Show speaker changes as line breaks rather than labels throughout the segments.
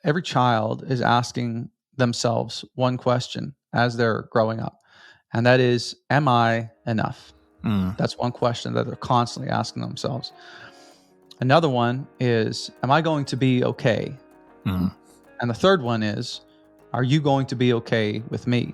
every child is asking themselves one question as they're growing up, and that is, am I enough? That's one question that they're constantly asking themselves. Another one is, am I going to be okay? And the third one is, are you going to be okay with me?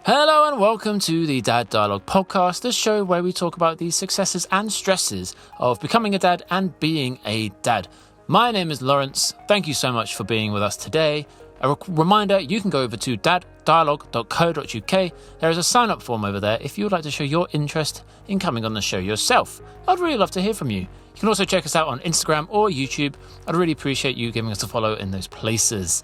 Hello and welcome to the Dad Dialogue podcast, the show where we talk about the successes and stresses of becoming a dad and being a dad. My name is Lawrence. Thank you so much for being with us today. A reminder, you can go over to daddialogue.co.uk. There is a sign-up form over there if you would like to show your interest in coming on the show yourself. I'd really love to hear from you. You can also check us out on Instagram or YouTube. I'd really appreciate you giving us a follow in those places.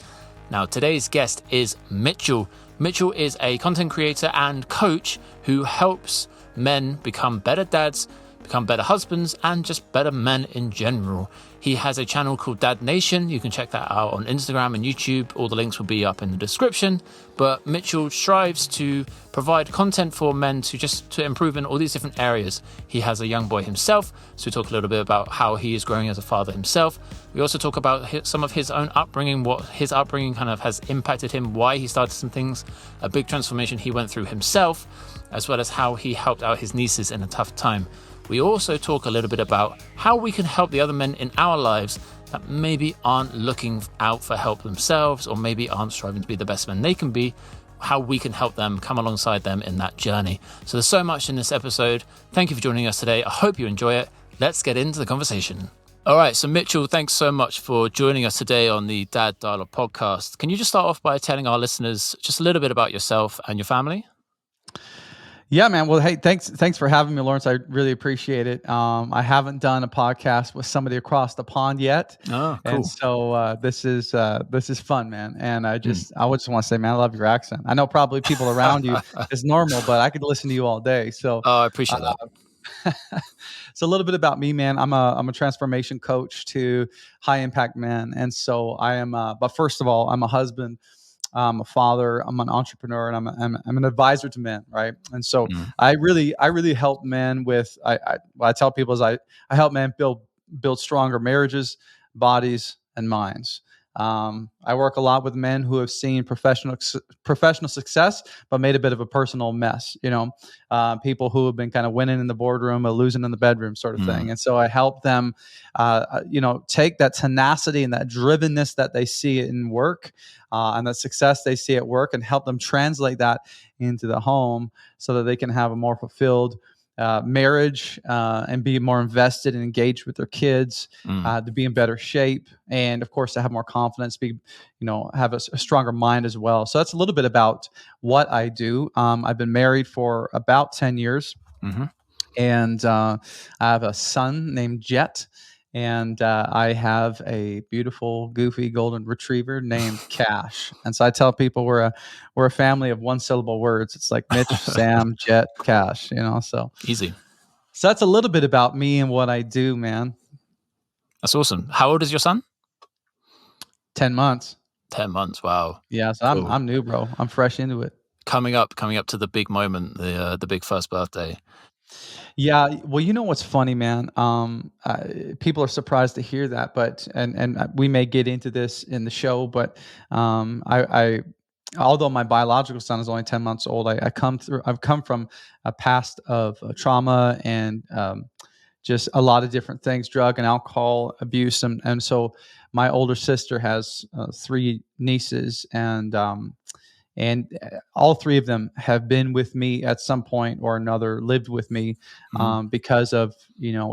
Now, today's guest is Mitchell. Mitchell is a content creator and coach who helps men become better dads, become better husbands, and just better men in general. He has a channel called Dadnation. You can check that out on Instagram and YouTube. All the links will be up in the description. But Mitchell strives to provide content for men to improve in all these different areas. He has a young boy himself, so we talk a little bit about how he is growing as a father himself. We also talk about some of his own upbringing, what his upbringing kind of has impacted him, why he started some things, a big transformation he went through himself, as well as how he helped out his nieces in a tough time. We also talk a little bit about how we can help the other men in our lives that maybe aren't looking out for help themselves or maybe aren't striving to be the best men they can be, how we can help them, come alongside them in that journey. So there's so much in this episode. Thank you for joining us today. I hope you enjoy it. Let's get into the conversation. All right, so Mitchell, thanks so much for joining us today on the Dad Dialogue podcast. Can you just start off by telling our listeners just a little bit about yourself and your family?
Yeah, man. Well, hey, thanks for having me, Lawrence. I really appreciate it. I haven't done a podcast with somebody across the pond yet.
Oh, cool.
And so this is fun, man. And I just want to say, man, I love your accent. I know probably people around you is normal, but I could listen to you all day. So
I appreciate that.
So a little bit about me, man. I'm a transformation coach to high impact men, and so I am. But first of all, I'm a husband. I'm a father, I'm an entrepreneur, and I'm an advisor to men, right? And so I really help men with what I tell people is I help men build stronger marriages, bodies, and minds. I work a lot with men who have seen professional success, but made a bit of a personal mess. People who have been kind of winning in the boardroom or losing in the bedroom, sort of thing. And so I help them, take that tenacity and that drivenness that they see in work, and that success they see at work, and help them translate that into the home so that they can have a more fulfilled marriage, and be more invested and engaged with their kids, to be in better shape, and of course to have more confidence, have a stronger mind as well. So that's a little bit about what I do. I've been married for about 10 years, and I have a son named Jet, and I have a beautiful, goofy golden retriever named Cash. And so I tell people we're a family of one-syllable words. It's like Mitch, Sam, Jet, Cash. So
easy.
So that's a little bit about me and what I do, man.
That's awesome. How old is your son?
10 months.
10 months. Wow.
Yeah. So cool. I'm new, bro. I'm fresh into it.
Coming up to the big moment, the big first birthday.
Yeah. Well, you know what's funny, man? People are surprised to hear that, but and we may get into this in the show, but I although my biological son is only 10 months old, I've come from a past of trauma and just a lot of different things, drug and alcohol abuse, and so my older sister has 3 nieces, and all 3 of them have been with me at some point or another, lived with me, because of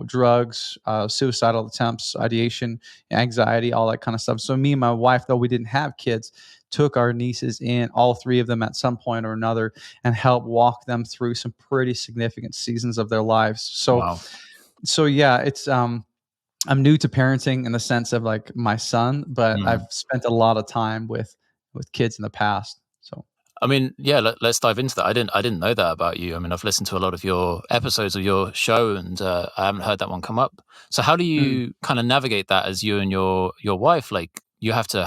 drugs, suicidal attempts, ideation, anxiety, all that kind of stuff. So me and my wife, though we didn't have kids, took our nieces in, all 3 of them at some point or another, and helped walk them through some pretty significant seasons of their lives. So,
wow.
So yeah, it's I'm new to parenting in the sense of like my son, but I've spent a lot of time with kids in the past. So,
I mean, yeah, let's dive into that. I didn't know that about you. I mean, I've listened to a lot of your episodes of your show, and I haven't heard that one come up. So how do you kind of navigate that as you and your wife? Like, you have to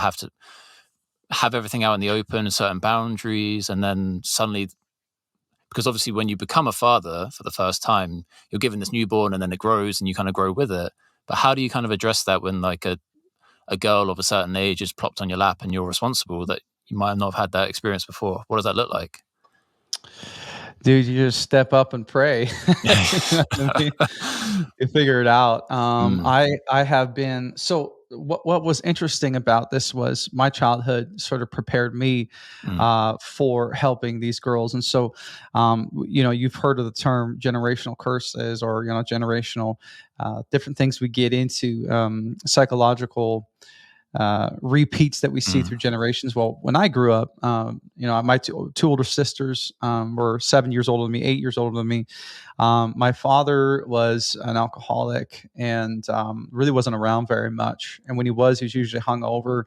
have everything out in the open, certain boundaries, and then suddenly, because obviously when you become a father for the first time, you're given this newborn and then it grows and you kind of grow with it. But how do you kind of address that when like a a girl of a certain age is plopped on your lap and you're responsible, that you might not have had that experience before? What does that look like?
Dude, you just step up and pray. You know what I mean? You figure it out.
Mm,
I have been so what was interesting about this was my childhood sort of prepared me
mm,
for helping these girls. And so you know, you've heard of the term generational curses, or you know, generational different things we get into, psychological repeats that we see
mm.
through generations. Well, when I grew up, you know, my two older sisters were 7 years older than me, 8 years older than me. My father was an alcoholic and really wasn't around very much. And when he was usually hungover.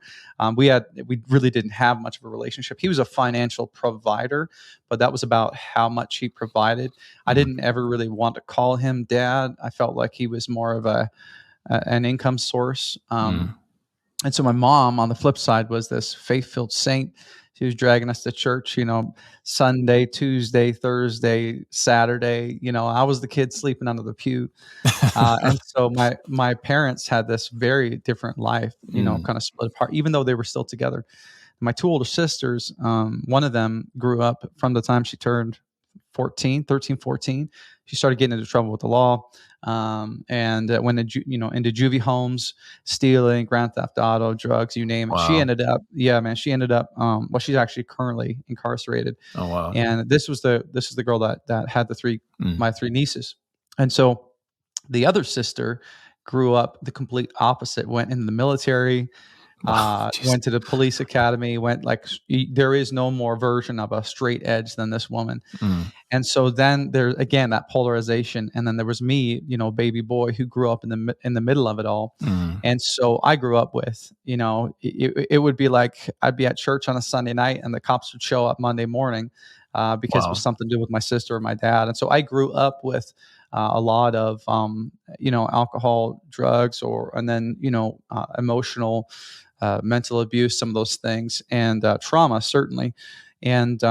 We really didn't have much of a relationship. He was a financial provider, but that was about how much he provided. I
Mm.
didn't ever really want to call him dad. I felt like he was more of an income source.
Mm.
And so my mom, on the flip side, was this faith-filled saint. She was dragging us to church, you know, Sunday, Tuesday, Thursday, Saturday. You know, I was the kid sleeping under the pew. And so my parents had this very different life, you know,
Mm.
kind of split apart, even though they were still together. My two older sisters, one of them grew up from the time she turned 14, 13, 14. She started getting into trouble with the law, and went you know, into juvie homes, stealing, grand theft auto, drugs, you name it. She
Wow.
ended up, yeah, man. She ended up, well, she's actually currently incarcerated.
Oh, wow.
And this is the girl that had
Mm.
my three nieces. And so the other sister grew up the complete opposite. Went in the military,
Wow. Jeez.
went to the police academy. Went like there is no more version of a straight edge than this woman.
Mm.
And so then there's again that polarization, and then there was me, you know, baby boy who grew up in the middle of it all.
Mm.
And so I grew up with, you know, it would be like I'd be at church on a Sunday night, and the cops would show up Monday morning because it was
Wow.
something to do with my sister or my dad. And so I grew up with a lot of, you know, alcohol, drugs, and then you know, emotional, mental abuse, some of those things, and trauma certainly. And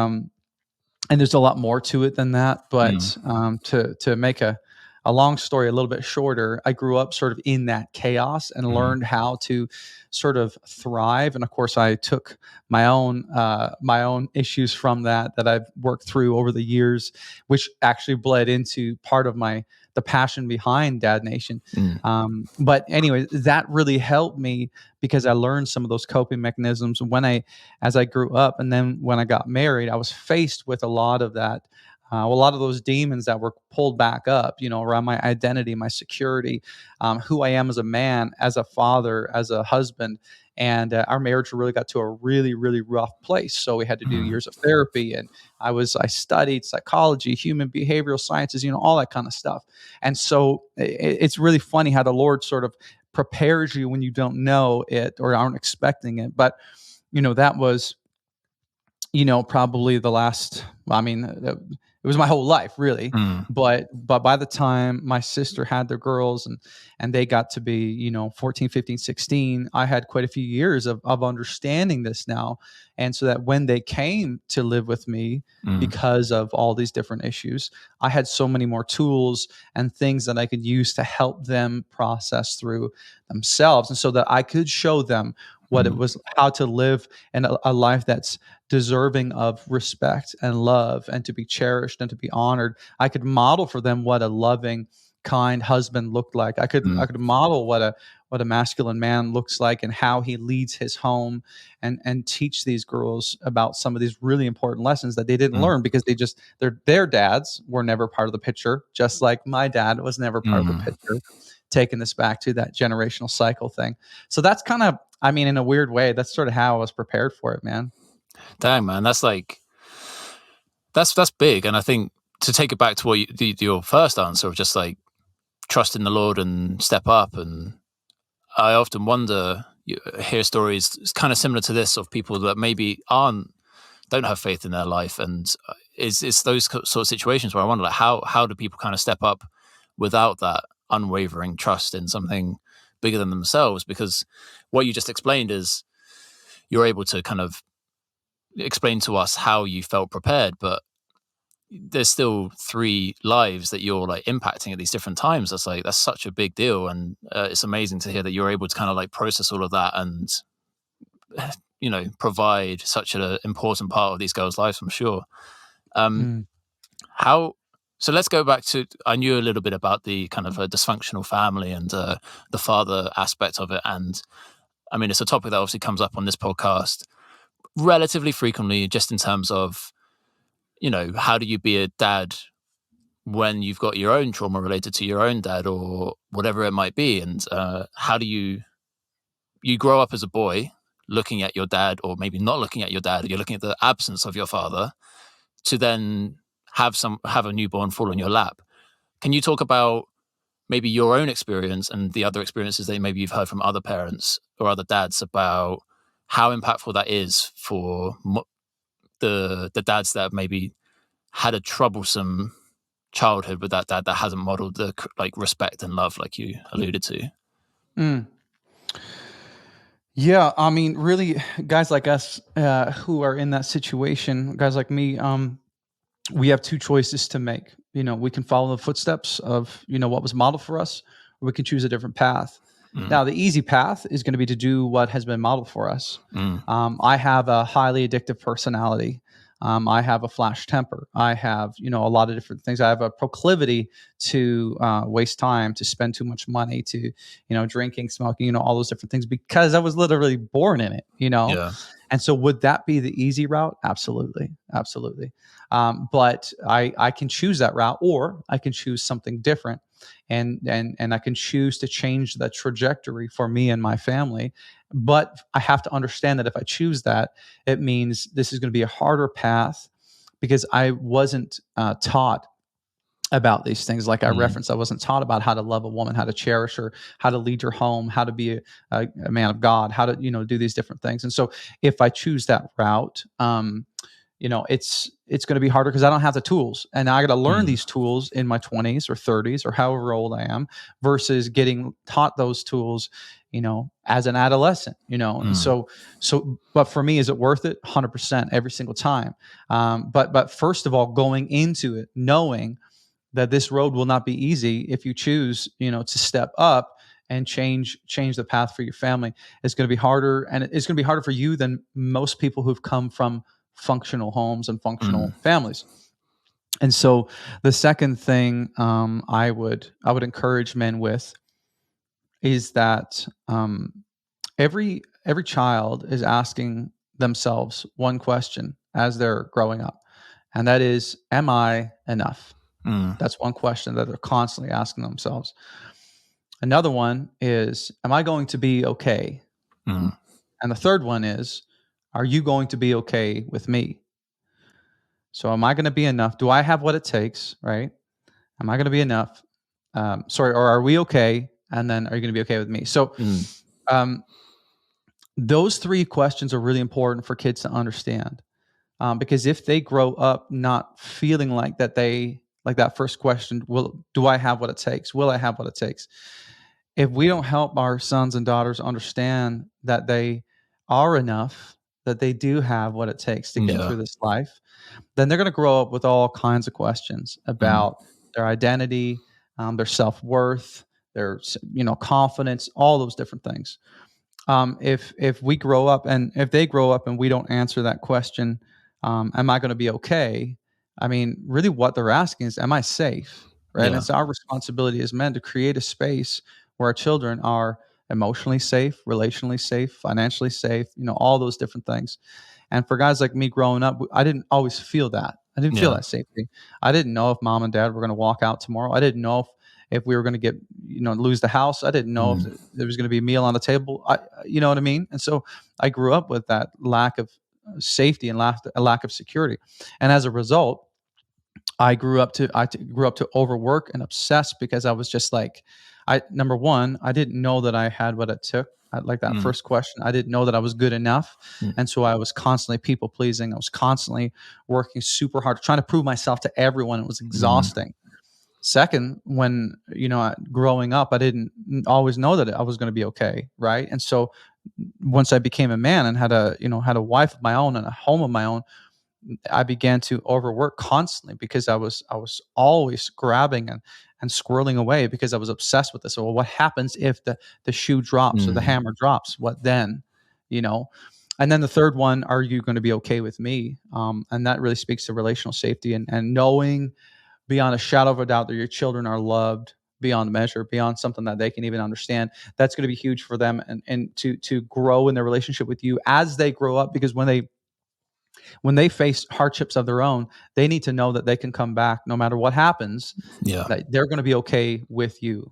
and there's a lot more to it than that.
Mm.
But to make a long story a little bit shorter, I grew up sort of in that chaos and
Mm.
learned how to sort of thrive. And of course, I took my own issues from that I've worked through over the years, which actually bled into part of the passion behind Dad Nation.
Mm.
But anyway, that really helped me because I learned some of those coping mechanisms as I grew up. And then when I got married, I was faced with a lot of that, a lot of those demons that were pulled back up, you know, around my identity, my security, who I am as a man, as a father, as a husband. And our marriage really got to a really, really rough place. So we had to do
Mm.
years of therapy, and I studied psychology, human behavioral sciences, you know, all that kind of stuff. And so it's really funny how the Lord sort of prepares you when you don't know it or aren't expecting it. But you know, that was, you know, probably the last, well, I mean, it was my whole life really.
Mm.
But by the time my sister had their girls, and they got to be, you know, 14, 15, 16, I had quite a few years of understanding this now. And so that when they came to live with me,
Mm.
because of all these different issues, I had so many more tools and things that I could use to help them process through themselves, and so that I could show them what it
Mm.
was, how to live in a life that's deserving of respect and love, and to be cherished and to be honored. I could model for them what a loving, kind husband looked like. I
Mm.
could model what a masculine man looks like, and how he leads his home, and teach these girls about some of these really important lessons that they didn't
Mm.
learn because their dads were never part of the picture, just like my dad was never part of the
Mm.
picture. Taking this back to that generational cycle thing. So that's kind of, I mean, in a weird way, that's sort of how I was prepared for it, man.
Dang, man, that's like that's big. And I think to take it back to your first answer of just like trust in the Lord and step up. And I often wonder, you hear stories kind of similar to this of people that maybe don't have faith in their life, and it's those sort of situations where I wonder, like, how do people kind of step up without that unwavering trust in something bigger than themselves? Because what you just explained is you're able to kind of explain to us how you felt prepared, but there's still 3 lives that you're like impacting at these different times. That's such a big deal, and it's amazing to hear that you're able to kind of like process all of that and provide such an important part of these girls' lives. I'm sure.
Mm.
How So let's go back to, I knew a little bit about the kind of a dysfunctional family and the father aspect of it, and I mean, it's a topic that obviously comes up on this podcast relatively frequently, just in terms of, how do you be a dad when you've got your own trauma related to your own dad or whatever it might be, and how do you grow up as a boy looking at your dad, or maybe not looking at your dad, you're looking at the absence of your father, to then have a newborn fall in your lap. Can you talk about maybe your own experience and the other experiences that maybe you've heard from other parents or other dads about how impactful that is for the dads that have maybe had a troublesome childhood with that dad that hasn't modeled the like respect and love like you alluded to?
Mm. Yeah, I mean, really, guys like us who are in that situation, guys like me, we have two choices to make. We can follow the footsteps of what was modeled for us, or we can choose a different path.
Mm,
Now, the easy path is going to be to do what has been modeled for us.
mm,
I have a highly addictive personality. I have a flash temper. I have a lot of different things. I have a proclivity to waste time, to spend too much money, to drinking, smoking, all those different things, because I was literally born in it.
yeah.
And so, would that be the easy route? Absolutely, absolutely. But I can choose that route, or I can choose something different, and I can choose to change the trajectory for me and my family. But I have to understand that if I choose that, it means this is going to be a harder path, because I wasn't taught about these things. Like I
Mm,
referenced, I wasn't taught about how to love a woman, how to cherish her, how to lead your home, how to be a man of God, how to do these different things. And so if I choose that route, it's going to be harder, because I don't have the tools, and I got to learn
mm,
these tools in my 20s or 30s or however old I am, versus getting taught those tools as an adolescent. And
mm,
but for me, is it worth it? 100% every single time. But first of all, going into it knowing that this road will not be easy, if you choose to step up and change the path for your family. It's going to be harder, and it's going to be harder for you than most people who've come from functional homes and
mm,
functional families. And so the second thing I would encourage men with is that every child is asking themselves one question as they're growing up, and that is, am I enough?
mm,
That's one question that they're constantly asking themselves. Another one is, am I going to be okay?
mm,
And the third one is, are you going to be okay with me? So, am I going to be enough? Do I have what it takes? Right? Am I going to be enough? Or are we okay? And then, are you going to be okay with me? So,
mm,
um, those three questions are really important for kids to understand, because if they grow up not feeling like that, like that first question, do I have what it takes? Will I have what it takes? If we don't help our sons and daughters understand that they are enough, that they do have what it takes to get
yeah.
through this life, then they're going to grow up with all kinds of questions
Mm,
about their identity, their self worth, their confidence, all those different things. If we grow up, and if they grow up and we don't answer that question, am I going to be okay? I mean, really, what they're asking is, am I safe? Right? And
yeah.
it's our responsibility as men to create a space where our children are emotionally safe, relationally safe, financially safe. All those different things. And for guys like me growing up, I didn't always feel that. I didn't feel
Yeah.
that safety. I didn't know if mom and dad were going to walk out tomorrow. I didn't know if we were going to get lose the house. I didn't know if
Mm,
there was going to be a meal on the table. You know what I mean? And so I grew up with that lack of safety and a lack of security. And as a result, I grew up to overwork and obsess, because I was just like, I number one, I didn't know that I had what it took. Like that
mm,
first question, I didn't know that I was good enough,
mm,
and so I was constantly people pleasing. I was constantly working super hard, trying to prove myself to everyone. It was
mm,
exhausting. Second, when growing up, I didn't always know that I was going to be okay, right? And so once I became a man and had a wife of my own and a home of my own, I began to overwork constantly because I was always grabbing and squirreling away because I was obsessed with this. So, well, what happens if the shoe drops or the
Mm.
hammer drops? What then? You know. And then the third one, are you going to be okay with me? And that really speaks to relational safety and knowing beyond a shadow of a doubt that your children are loved beyond measure, beyond something that they can even understand. That's going to be huge for them and to grow in their relationship with you as they grow up, because when they face hardships of their own, they need to know that they can come back no matter what happens,
Yeah.
that they're going to be okay with you.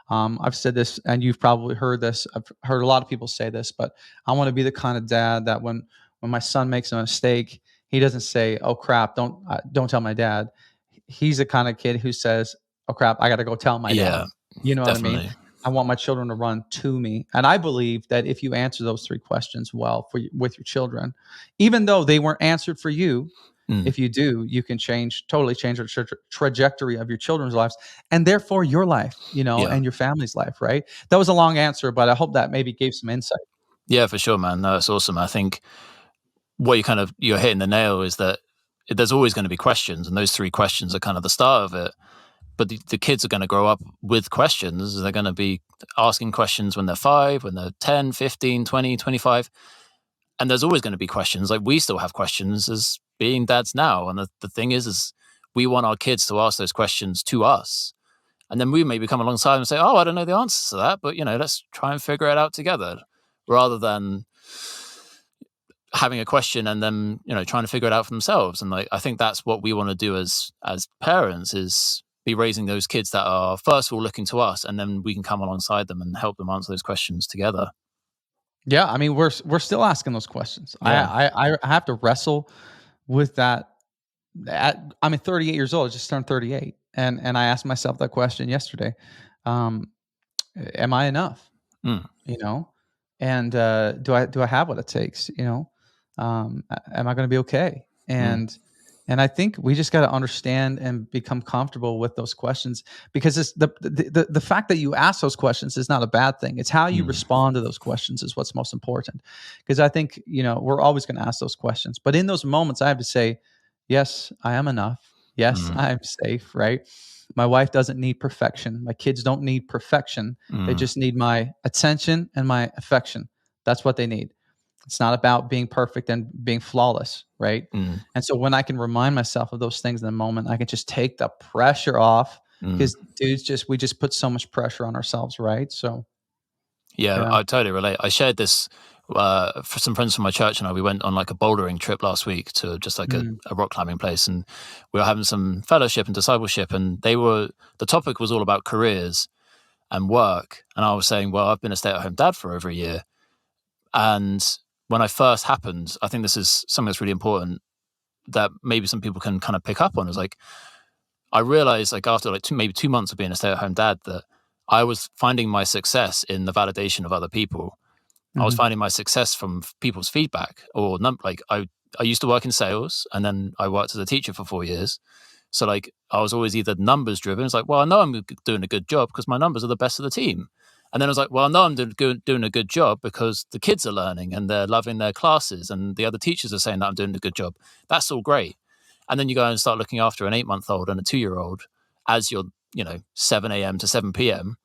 I've said this, and you've probably heard this. I've heard a lot of people say this, but I want to be the kind of dad that when my son makes a mistake, he doesn't say, "Oh crap, don't tell my dad." He's the kind of kid who says, "Oh crap, I got to go tell my dad."
Yeah.
You know what I mean?
Definitely.
I want my children to run to me, and I believe that if you answer those three questions well with your children, even though they weren't answered for you,
Mm.
if you do, you can totally change the trajectory of your children's lives and therefore your life,
Yeah.
and your family's life, right? That was a long answer, but I hope that maybe gave some insight.
Yeah, for sure, man. No, that's awesome. I think what you're hitting the nail is that there's always going to be questions, and those three questions are kind of the start of it. But the kids are going to grow up with questions. They're going to be asking questions when they're 5, when they're 10, 15, 20, 25. And there's always going to be questions. Like, we still have questions as being dads now. And the thing is we want our kids to ask those questions to us. And then we maybe come alongside and say, oh, I don't know the answers to that, but, let's try and figure it out together, rather than having a question and then, trying to figure it out for themselves. And I think that's what we want to do as parents, is be raising those kids that are first of all looking to us, and then we can come alongside them and help them answer those questions together.
Yeah, I mean, we're still asking those questions.
Yeah.
I have to wrestle with that. I'm 38 years old. I just turned 38, and I asked myself that question yesterday. Um, am I enough?
Mm.
You know, and do I have what it takes? Am I going to be okay?
Mm.
And I think we just got to understand and become comfortable with those questions, because it's the fact that you ask those questions is not a bad thing. It's how you
Mm.
respond to those questions is what's most important. Because I think we're always going to ask those questions, but in those moments, I have to say, yes, I am enough. Yes,
Mm.
I am safe. Right. My wife doesn't need perfection. My kids don't need perfection. They
Mm.
just need my attention and my affection. That's what they need. It's not about being perfect and being flawless, right?
Mm.
And so when I can remind myself of those things in the moment, I can just take the pressure off,
Mm.
because we just put so much pressure on ourselves, right? So
Yeah,
yeah.
I totally relate. I shared this for some friends from my church, and we went on like a bouldering trip last week to just like
Mm,
a rock climbing place, and we were having some fellowship and discipleship, and the topic was all about careers and work. And I was saying, well, I've been a stay-at-home dad for over a year, and when I first happened, I think this is something that's really important that maybe some people can kind of pick up on. Is like, I realized, like, after like maybe 2 months of being a stay-at-home dad, that I was finding my success in the validation of other people. I was
mhm,
finding my success from people's feedback, or like I used to work in sales, and then I worked as a teacher for 4 years. So like I was always either numbers driven. It's like, well, I know I'm doing a good job because my numbers are the best of the team. And then I was like, well, I know I'm doing a good job because the kids are learning and they're loving their classes, and the other teachers are saying that I'm doing a good job. That's all great. And then you go and start looking after an 8-month-old and a 2-year-old as you're, 7 a.m. to 7 p.m.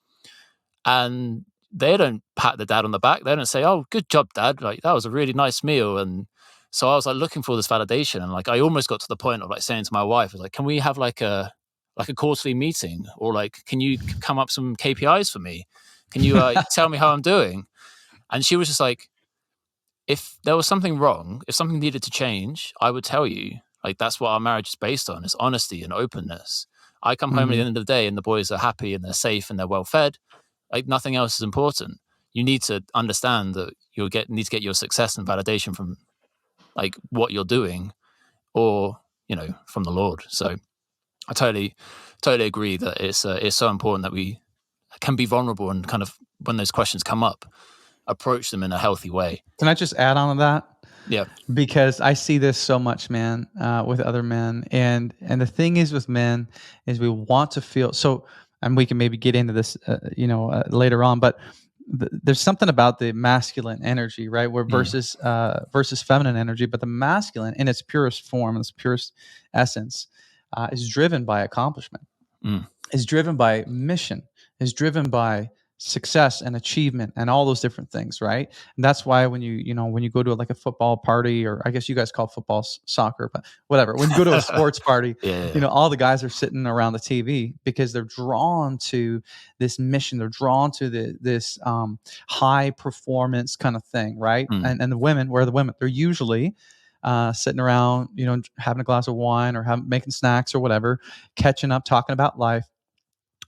And they don't pat the dad on the back. They don't say, "Oh, good job, dad. Like, that was a really nice meal." And so I was like looking for this validation, and like I almost got to the point of like saying to my wife, "I was like, can we have like a quarterly meeting, or like can you come up some KPIs for me? Can you tell me how I'm doing?" And she was just like, "If there was something wrong, if something needed to change, I would tell you. Like, that's what our marriage is based on: is honesty and openness. I come home at the
mhm.
end of the day and the boys are happy and they're safe and they're well fed. Like, nothing else is important. You need to understand that need to get your success and validation from like what you're doing, or from the Lord." So I totally agree that it's so important that we can be vulnerable and kind of, when those questions come up, approach them in a healthy way.
Can I just add on to that?
Yeah.
Because I see this so much, man, with other men, and the thing is with men is we want to feel so, and we can maybe get into this, later on, but there's something about the masculine energy, right? Where versus feminine energy, but the masculine in its purest form, its purest essence, is driven by accomplishment,
Mm.
is driven by mission, is driven by success and achievement and all those different things, right? And that's why when you go to like a football party, or I guess you guys call football soccer, but whatever, when you go to a sports party,
Yeah.
all the guys are sitting around the TV because they're drawn to this mission, they're drawn to this high performance kind of thing, right?
Mm.
And the women, where are the women? They're usually sitting around, having a glass of wine, or making snacks or whatever, catching up, talking about life,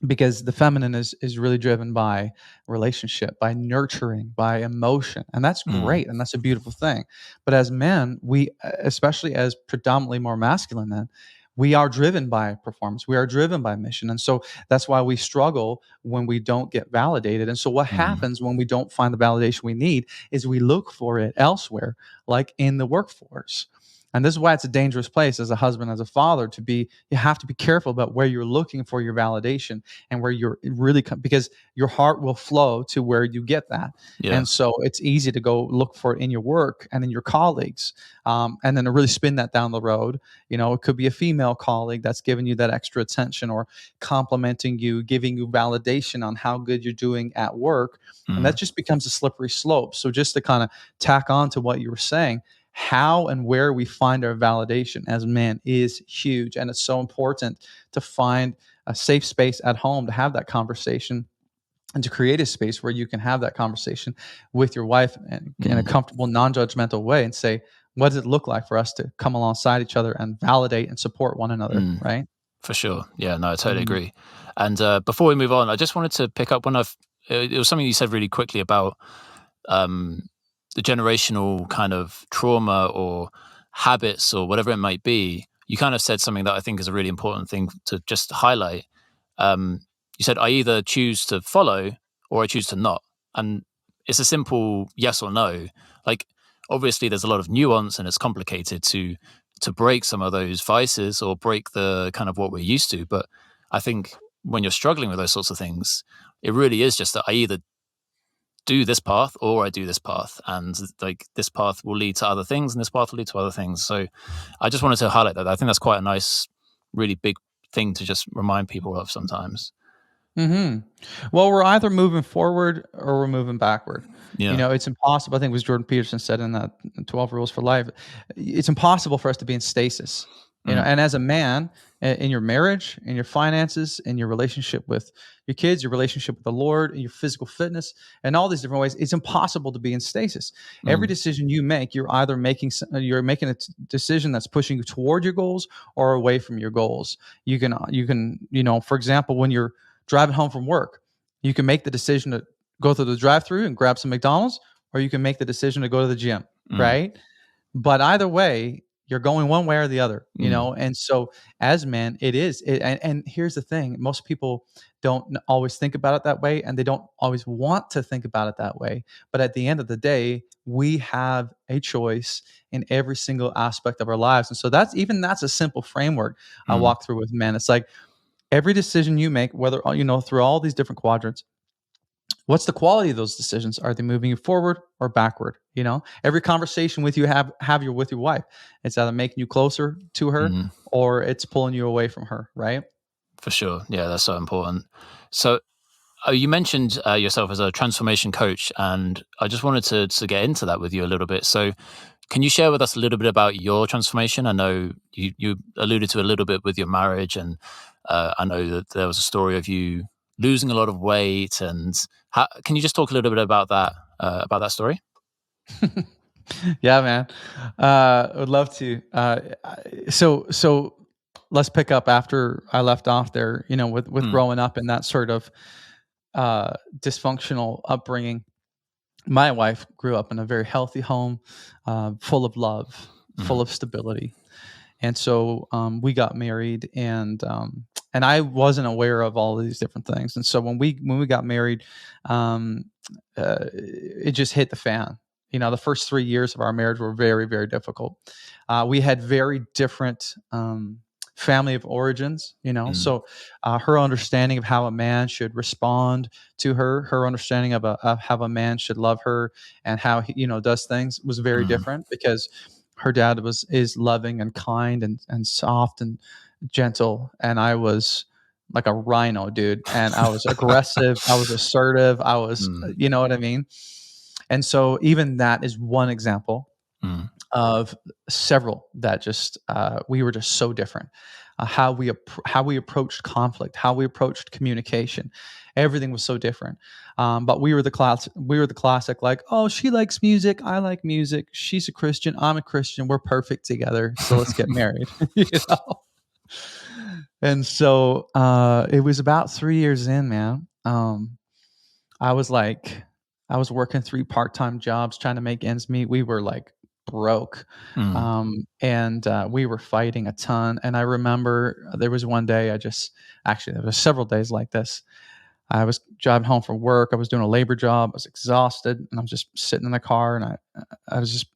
because the feminine is really driven by relationship, by nurturing, by emotion, and that's
Mm.
great, and that's a beautiful thing. But as men, we, especially as predominantly more masculine men, we are driven by performance, we are driven by mission, and so that's why we struggle when we don't get validated. And so what
Mm.
happens when we don't find the validation we need is we look for it elsewhere, like in the workforce. And this is why it's a dangerous place as a husband, as a father, to be. You have to be careful about where you're looking for your validation, and where you're really, because your heart will flow to where you get that.
Yeah.
And so it's easy to go look for it in your work and in your colleagues, and then to really spin that down the road. It could be a female colleague that's giving you that extra attention, or complimenting you, giving you validation on how good you're doing at work. And that
Mm.
just becomes a slippery slope. So just to kind of tack on to what you were saying, how and where we find our validation as men is huge. And it's so important to find a safe space at home to have that conversation, and to create a space where you can have that conversation with your wife in a
Mm.
comfortable, non-judgmental way, and say, what does it look like for us to come alongside each other and validate and support one another,
Mm.
right?
For sure. Yeah, no, I totally
Mm.
agree. And before we move on, I just wanted to pick up it was something you said really quickly about um, the generational kind of trauma or habits or whatever it might be. You kind of said something that I think is a really important thing to just highlight. You said, I either choose to follow or I choose to not. And it's a simple yes or no. Like, obviously, there's a lot of nuance and it's complicated to break some of those vices or break the kind of what we're used to. But I think when you're struggling with those sorts of things, it really is just that I either do this path or I do this path. And like this path will lead to other things and this path will lead to other things. So I just wanted to highlight that. I think that's quite a nice, really big thing to just remind people of sometimes.
Hmm. Well, we're either moving forward or we're moving backward.
Yeah.
It's impossible. I think it was Jordan Peterson said in that 12 Rules for Life. It's impossible for us to be in stasis.
Mm.
And as a man, in your marriage, in your finances, in your relationship with your kids, your relationship with the Lord, and your physical fitness, and all these different ways, it's impossible to be in stasis. Every
Mm.
decision you make, you're making a decision that's pushing you toward your goals or away from your goals. You can, for example, when you're driving home from work, you can make the decision to go through the drive-through and grab some McDonald's, or you can make the decision to go to the gym,
Mm.
right? But either way, you're going one way or the other,
Mm.
And so as men, it is. And here's the thing: most people don't always think about it that way, and they don't always want to think about it that way. But at the end of the day, we have a choice in every single aspect of our lives, and so that's a simple framework I
Mm.
walk through with men. It's like, every decision you make, whether through all these different quadrants, what's the quality of those decisions? Are they moving you forward or backward? Every conversation with you you're with your wife, it's either making you closer to her
Mm.
or it's pulling you away from her, right?
For sure. Yeah, that's so important. So you mentioned yourself as a transformation coach, and I just wanted to get into that with you a little bit. So can you share with us a little bit about your transformation? I know you alluded to a little bit with your marriage, and I know that there was a story of you losing a lot of weight. And can you just talk a little bit about that story?
Yeah, man. I would love to. So let's pick up after I left off there, with
Mm.
growing up in that sort of dysfunctional upbringing. My wife grew up in a very healthy home, full of love, full
Mm.
of stability. And so we got married, and I wasn't aware of all of these different things. And so when we got married, um, it just hit the fan. The first 3 years of our marriage were very, very difficult. We had very different family of origins,
Mm.
so her understanding of how a man should respond to her understanding of how a man should love her and how he, does things was very
Mm.
different, because her dad is loving and kind and soft and gentle, and I was like a rhino, dude, and I was aggressive, I was assertive, I was,
Mm.
you know what I mean? And so even that is one example
Mm.
of several that just we were just so different. How we approached conflict, how we approached communication, everything was so different. But we were the class. We were the classic, like, oh, she likes music, I like music. She's a Christian, I'm a Christian. We're perfect together, so let's get married. you know. And so it was about 3 years in, man. I was like, I was working 3 part-time jobs trying to make ends meet. We were, like, broke,
Mm.
and, we were fighting a ton, and I remember there was one day actually, there was several days like this. I was driving home from work, I was doing a labor job, I was exhausted, and I was just sitting in the car, and I was just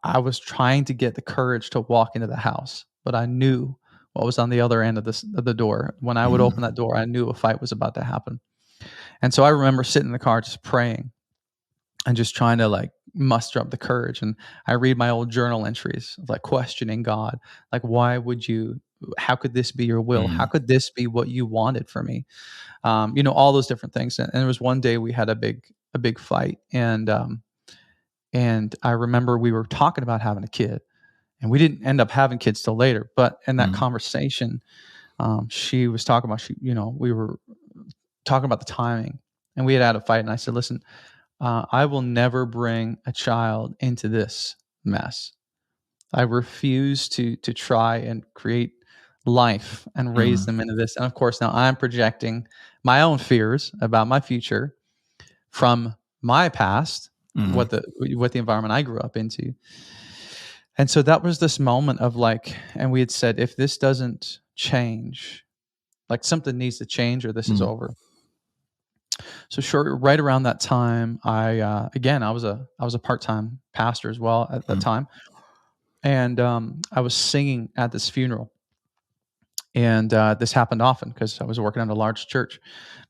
I was trying to get the courage to walk into the house, but I knew what was on the other end of the door. When I would
Mm.
open that door, I knew a fight was about to happen. And so I remember sitting in the car just praying and just trying to like muster up the courage. And I read my old journal entries of like questioning God, like, why would you, how could this be your will? How
Mm.
could this be what you wanted for me? All those different things. And there was one day we had a big fight. And I remember we were talking about having a kid, and we didn't end up having kids till later. But in that
Mm.
conversation, she was talking about, we were talking about the timing, and we had a fight. And I said, listen, I will never bring a child into this mess. I refuse to try and create life and raise
Mm.
them into this. And of course, now I'm projecting my own fears about my future from my past,
Mm.
what the environment I grew up into. And so that was this moment of like, and we had said, if this doesn't change, like something needs to change or this is
Mm.
over. So right around that time, again, I was a part-time pastor as well at that
Mm.
time. And I was singing at this funeral. And this happened often because I was working at a large church,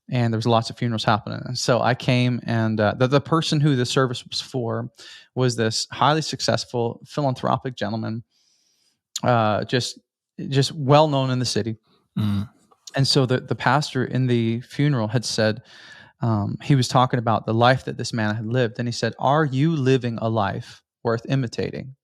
and there was lots of funerals happening. And so I came, and the person who the service was for was this highly successful philanthropic gentleman, just well known in the city.
Mm.
And so the pastor in the funeral had said, he was talking about the life that this man had lived, and he said, "Are you living a life worth imitating?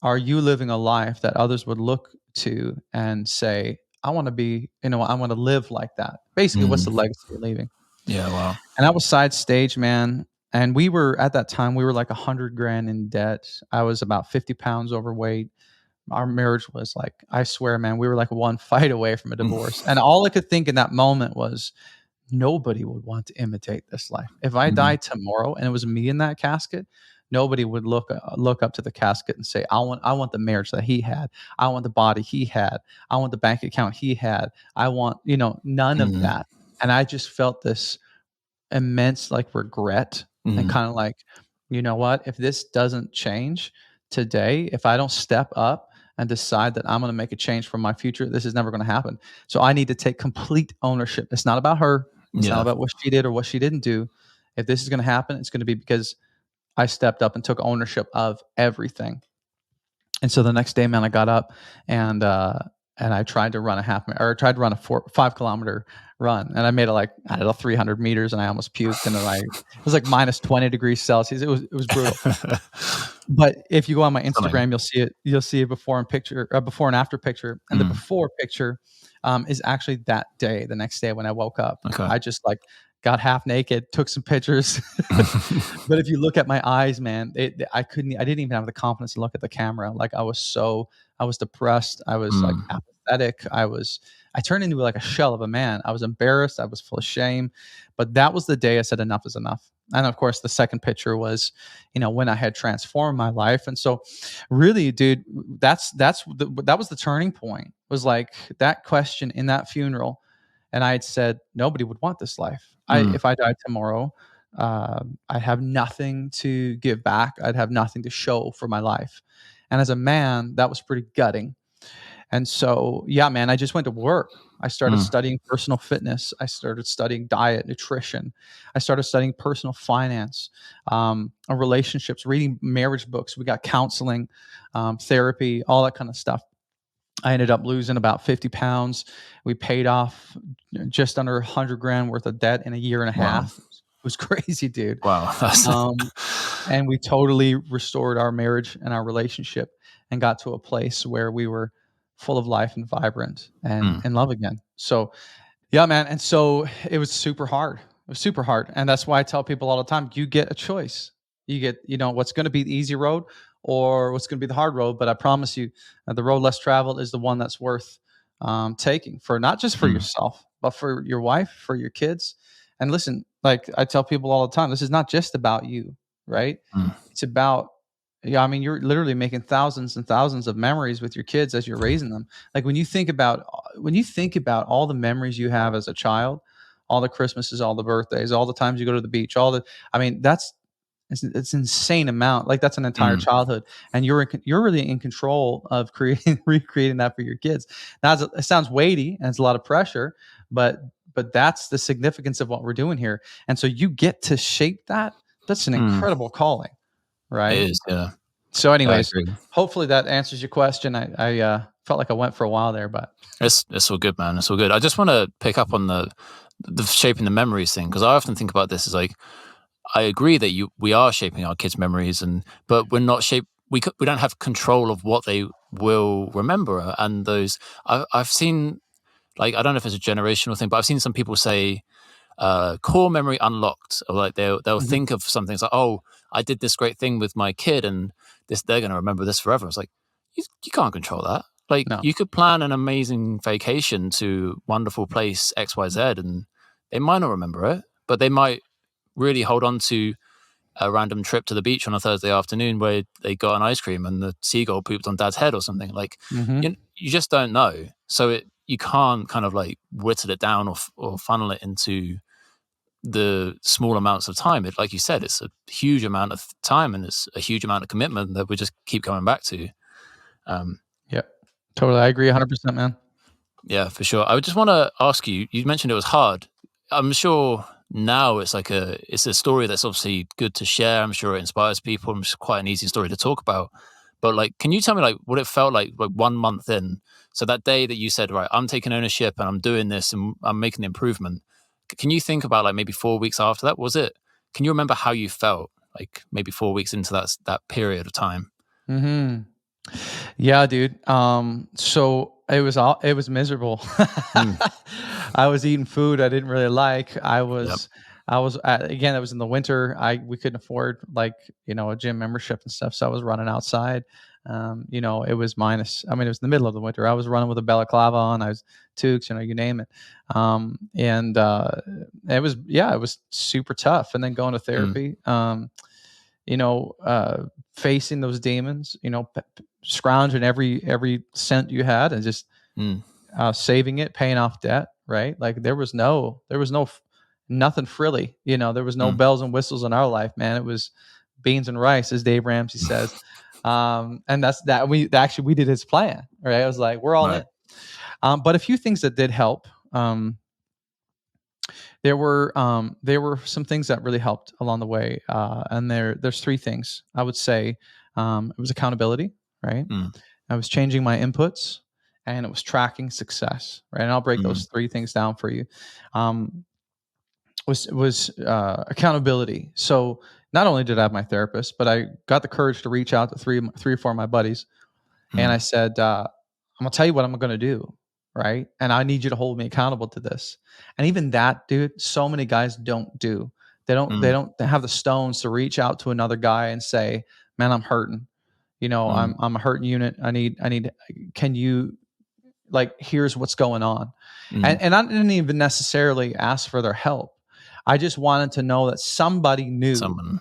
Are you living a life that others would look to and say, I want to be, I want to live like that?" Basically, what's the
Mm.
legacy you're leaving?
Yeah. Wow.
And I was side stage, man. And we were at that time, we were like 100 grand in debt. I was about 50 pounds overweight. Our marriage was like, I swear, man, we were like one fight away from a divorce. And all I could think in that moment was, nobody would want to imitate this life. If I
Mm.
died tomorrow and it was me in that casket, nobody would look up to the casket and say, I want the marriage that he had. I want the body he had. I want the bank account he had. I want, none of
Mm.
that." And I just felt this immense like regret and
Mm.
kind of like, you know what? If this doesn't change today, if I don't step up and decide that I'm going to make a change for my future, this is never going to happen. So I need to take complete ownership. It's not about her. It's not
Yeah.
about what she did or what she didn't do. If this is going to happen, it's going to be because I stepped up and took ownership of everything. And so the next day, man, I got up and I tried to run a or I tried to run a 5 kilometer run, and I made it like, I don't know, 300 meters, and I almost puked, and then it was like minus 20 degrees Celsius. It was brutal. But if you go on my
Stunning.
Instagram, you'll see it. You'll see a before and after picture, and the
Mm.
before picture is actually that day, the next day when I woke up.
Okay.
I just like got half naked, took some pictures. But if you look at my eyes, man, I couldn't. I didn't even have the confidence to look at the camera. Like I was depressed. I was like
Mm.
apathetic. I turned into like a shell of a man. I was embarrassed. I was full of shame. But that was the day I said enough is enough. And of course, the second picture was, when I had transformed my life. And so, really, dude, that was the turning point. Was like that question in that funeral, and I had said nobody would want this life.
Mm.
If I died tomorrow, I'd have nothing to give back. I'd have nothing to show for my life. And as a man, that was pretty gutting. And so, yeah, man, I just went to work. I started
Mm.
studying personal fitness. I started studying diet, nutrition. I started studying personal finance, relationships, reading marriage books. We got counseling, therapy, all that kind of stuff. I ended up losing about 50 pounds. We paid off just under 100 grand worth of debt in a year and a
Wow.
half. It was crazy, dude.
Wow.
Um, and we totally restored our marriage and our relationship and got to a place where we were full of life and vibrant and
Mm.
in love again. So yeah, man. And so it was super hard. It was super hard. And that's why I tell people all the time, you get a choice. You get, what's going to be the easy road or what's going to be the hard road. But I promise you, the road less traveled is the one that's worth taking, for not just for
Mm.
yourself, but for your wife, for your kids. And listen, like I tell people all the time, this is not just about you, right?
Mm.
It's about, yeah, I mean, you're literally making thousands and thousands of memories with your kids as you're raising them. Like when you think about all the memories you have as a child, all the Christmases, all the birthdays, all the times you go to the beach, I mean, it's an insane amount. Like that's an entire
Mm.
childhood, and you're really in control of creating recreating that for your kids. Now, it sounds weighty and it's a lot of pressure, but that's the significance of what we're doing here. And so you get to shape that. That's an
Mm.
incredible calling,
It
right?
is, yeah.
So,
I
anyways,
agree.
hopefully that answers your question. I felt like I went for a while there, but
It's all good, man. It's all good. I just want to pick up on the shaping the memories thing, because I often think about this as like, I agree that we are shaping our kids' memories, but we're not shape. We don't have control of what they will remember. And I've seen, like, I don't know if it's a generational thing, but I've seen some people say core memory unlocked, or like they'll
Mhm.
think of something. It's like, oh, I did this great thing with my kid, and they're going to remember this forever. It's like, you can't control that. Like,
No.
you could plan an amazing vacation to wonderful place XYZ, and they might not remember it, but they might really hold on to a random trip to the beach on a Thursday afternoon where they got an ice cream and the seagull pooped on dad's head or something. Like,
Mhm.
you just don't know. So you can't kind of like whittle it down or funnel it into the small amounts of time. Like you said, it's a huge amount of time and it's a huge amount of commitment that we just keep coming back to.
Yep. Totally. I agree 100%, man.
Yeah, for sure. I would just want to ask you, you mentioned it was hard. I'm sure now it's a story that's obviously good to share. I'm sure it inspires people. It's quite an easy story to talk about. But like, can you tell me like what it felt like 1 month in? So that day that you said, right, I'm taking ownership and I'm doing this and I'm making the improvement. Can you think about like maybe 4 weeks after that? Can you remember how you felt like maybe 4 weeks into that period of time?
Mhm. Yeah, dude. So it was miserable.
Mm,
I was eating food I didn't really like.
yep.
Again, it was in the winter. We couldn't afford like, a gym membership and stuff. So I was running outside. It was I mean, it was in the middle of the winter. I was running with a balaclava on. I was toques, you name it. And it was super tough. And then going to
Mm,
therapy, you know, uh, facing those demons, scrounging every cent you had and just
mm,
saving it, paying off debt, right? Like nothing frilly, there was no
mm.
bells and whistles in our life, man. It was beans and rice, as Dave Ramsey says. And that's that we did his plan, right? I was like, we're all
Right.
in. But a few things that did help. There were some things that really helped along the way, and there's three things I would say. It was accountability, right?
Mm,
I was changing my inputs, and it was tracking success, right? And I'll break
mm,
those three things down for you. Um, was accountability. So not only did I have my therapist, but I got the courage to reach out to three or four of my buddies, and I
mm,
said, I'm gonna tell you what I'm gonna do, right? And I need you to hold me accountable to this. And even that, dude, so many guys don't do. They
mm,
don't have the stones to reach out to another guy and say, "Man, I'm hurting.
mm,
I'm a hurting unit. I need. Can you like? Here's what's going on."
mm.
And I didn't even necessarily ask for their help. I just wanted to know that somebody knew,
Someone.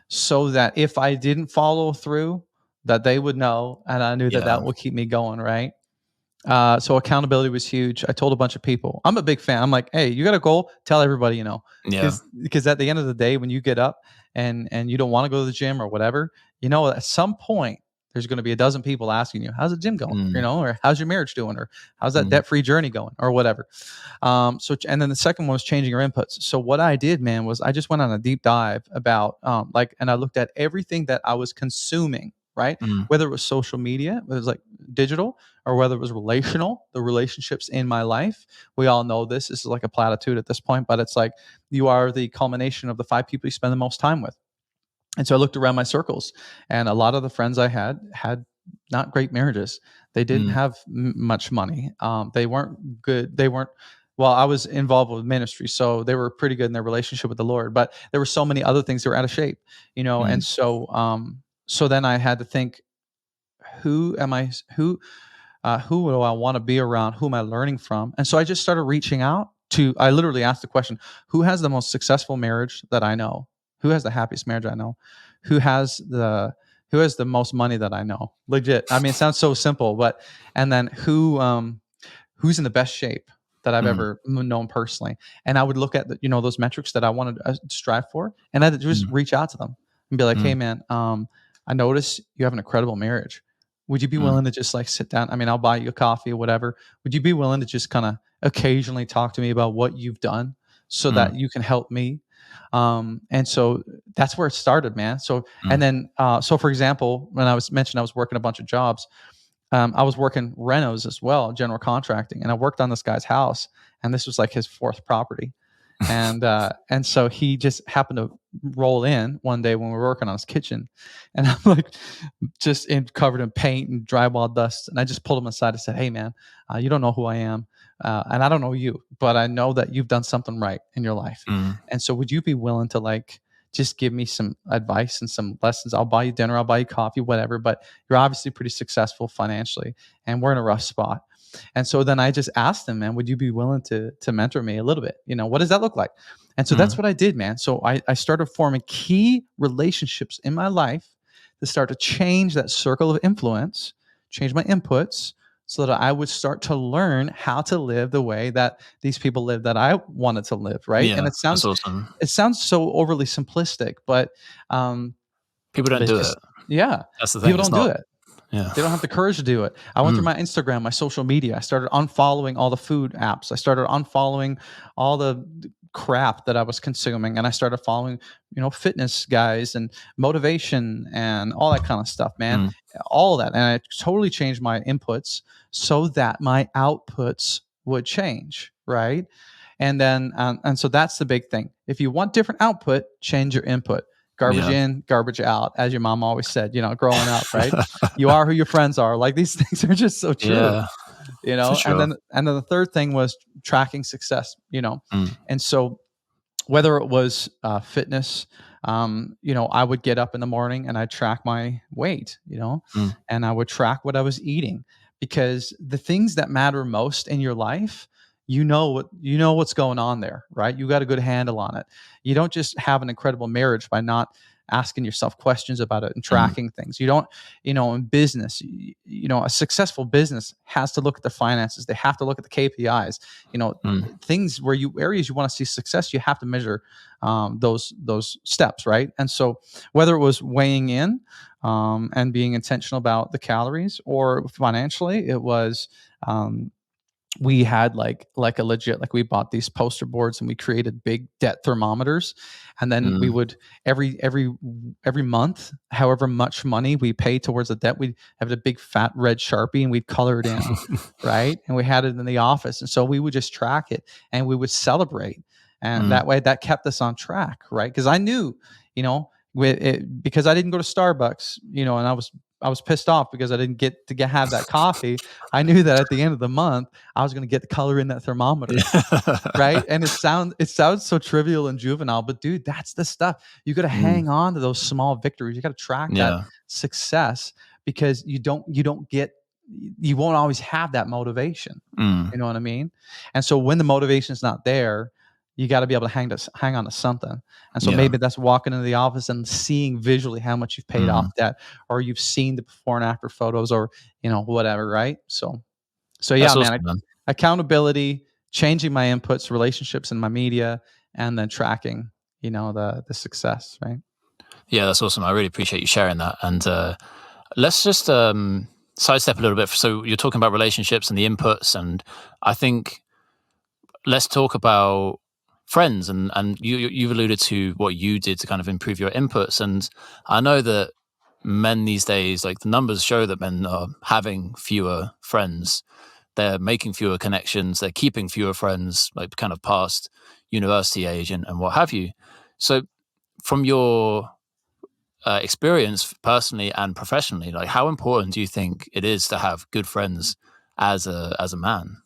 so that if I didn't follow through, that they would know, and I knew that
Yeah.
that would keep me going, right? So accountability was huge. I told a bunch of people. I'm a big fan. I'm like, hey, you got a goal? Tell everybody you know,
Yeah.
because at the end of the day, when you get up and you don't want to go to the gym or whatever, at some point there's going to be a dozen people asking you, how's the gym going?
Mm.
Or how's your marriage doing? Or how's that
Mm.
debt-free journey going? Or whatever. And then the second one was changing your inputs. So what I did, man, was I just went on a deep dive about, and I looked at everything that I was consuming, right?
Mm.
Whether it was social media, whether it was like digital, or whether it was relational, the relationships in my life. We all know this. This is like a platitude at this point, but it's like you are the culmination of the 5 people you spend the most time with. And so I looked around my circles, and a lot of the friends I had not great marriages. They didn't
Mm.
have much money. They weren't good. They weren't. Well, I was involved with ministry, so they were pretty good in their relationship with the Lord. But there were so many other things that were out of shape,
Mm.
And so then I had to think, who am I? Who do I want to be around? Who am I learning from? And so I just started reaching out to. I literally asked the question: who has the most successful marriage that I know? Who has the happiest marriage I know? Who has the who has the most money that I know? Legit. I mean, it sounds so simple, but and then who's in the best shape that I've
Mm.
ever known personally? And I would look at those metrics that I wanted to strive for, and I'd just
Mm.
reach out to them and be like, "Hey,
Mm.
man, I notice you have an incredible marriage. Would you be
Mm.
willing to just like sit down? I mean, I'll buy you a coffee or whatever. Would you be willing to just kind of occasionally talk to me about what you've done so
Mm.
that you can help me?" And so that's where it started, man. So, and
Mm.
then, so for example, when I was mentioned, I was working a bunch of jobs. I was working renos as well, general contracting, and I worked on this guy's house, and this was like his fourth property. And so he just happened to roll in one day when we were working on his kitchen, and I'm like, covered in paint and drywall dust. And I just pulled him aside and said, "Hey, man, you don't know who I am, and I don't know you, but I know that you've done something right in your life.
Mm.
And so, would you be willing to like just give me some advice and some lessons? I'll buy you dinner, I'll buy you coffee, whatever. But you're obviously pretty successful financially, and we're in a rough spot." And so then I just asked him, "Man, would you be willing to mentor me a little bit? What does that look like?" And so that's
Mm.
what I did, man. So I started forming key relationships in my life to start to change that circle of influence, change my inputs, so that I would start to learn how to live the way that these people live that I wanted to live, right? And
Yeah, that's awesome.
it sounds so overly simplistic, but um,
People don't
but it's
do it.
just yeah,
That's the thing.
people
It's
don't do
not.
it.
Yeah.
They don't have the courage to do it. I went through
Mm.
my Instagram, my social media. I started unfollowing all the food apps. I started unfollowing all the crap that I was consuming, and I started following, fitness guys and motivation and all that kind of stuff, man.
Mm.
All of that, and I totally changed my inputs so that my outputs would change, right? And so that's the big thing. If you want different output, change your input. Garbage
Yeah.
in, garbage out, as your mom always said, growing up, right? You are who your friends are. Like these things are just so true,
Yeah, for
and
sure.
then the third thing was tracking success,
Mm.
and so whether it was fitness, I would get up in the morning and I'd track my weight,
Mm.
and I would track what I was eating, because the things that matter most in your life, what's going on there, right? You got a good handle on it. You don't just have an incredible marriage by not asking yourself questions about it and
Mm.
tracking things. You don't, in business, a successful business has to look at the finances. They have to look at the KPIs,
Mm.
things where areas you want to see success, you have to measure those steps, right? And so whether it was weighing in, and being intentional about the calories, or financially, it was we had like a legit, like we bought these poster boards and we created big debt thermometers, and then we
Mm.
would every month, however much money we paid towards the debt, we'd have a big fat red Sharpie and we'd color it in, right? And we had it in the office, and so we would just track it and we would celebrate, and
Mm.
that way that kept us on track, right? Because I knew, because I didn't go to Starbucks, and I was pissed off because I didn't get to have that coffee. I knew that at the end of the month, I was going to get the color in that thermometer, right? And it sounds so trivial and juvenile, but dude, that's the stuff. You got to
Mm.
hang on to those small victories. You got to track that
Yeah.
success, because you won't always have that motivation.
Mm.
You know what I mean? And so when the motivation is not there, you got to be able to hang on to something. And so
Yeah.
maybe that's walking into the office and seeing visually how much you've paid
Mm.
off debt, or you've seen the before and after photos, or whatever, right? So yeah,
That's
man,
awesome, man.
accountability, changing my inputs, relationships in my media, and then tracking, the success, right?
Yeah, that's awesome. I really appreciate you sharing that. And Let's just sidestep a little bit. So you're talking about relationships and the inputs, and I think let's talk about friends. And you've alluded to what you did to kind of improve your inputs. And I know that men these days, like the numbers show that men are having fewer friends. They're making fewer connections. They're keeping fewer friends, like kind of past university age and what have you. So from your experience personally and professionally, like how important do you think it is to have good friends as a man?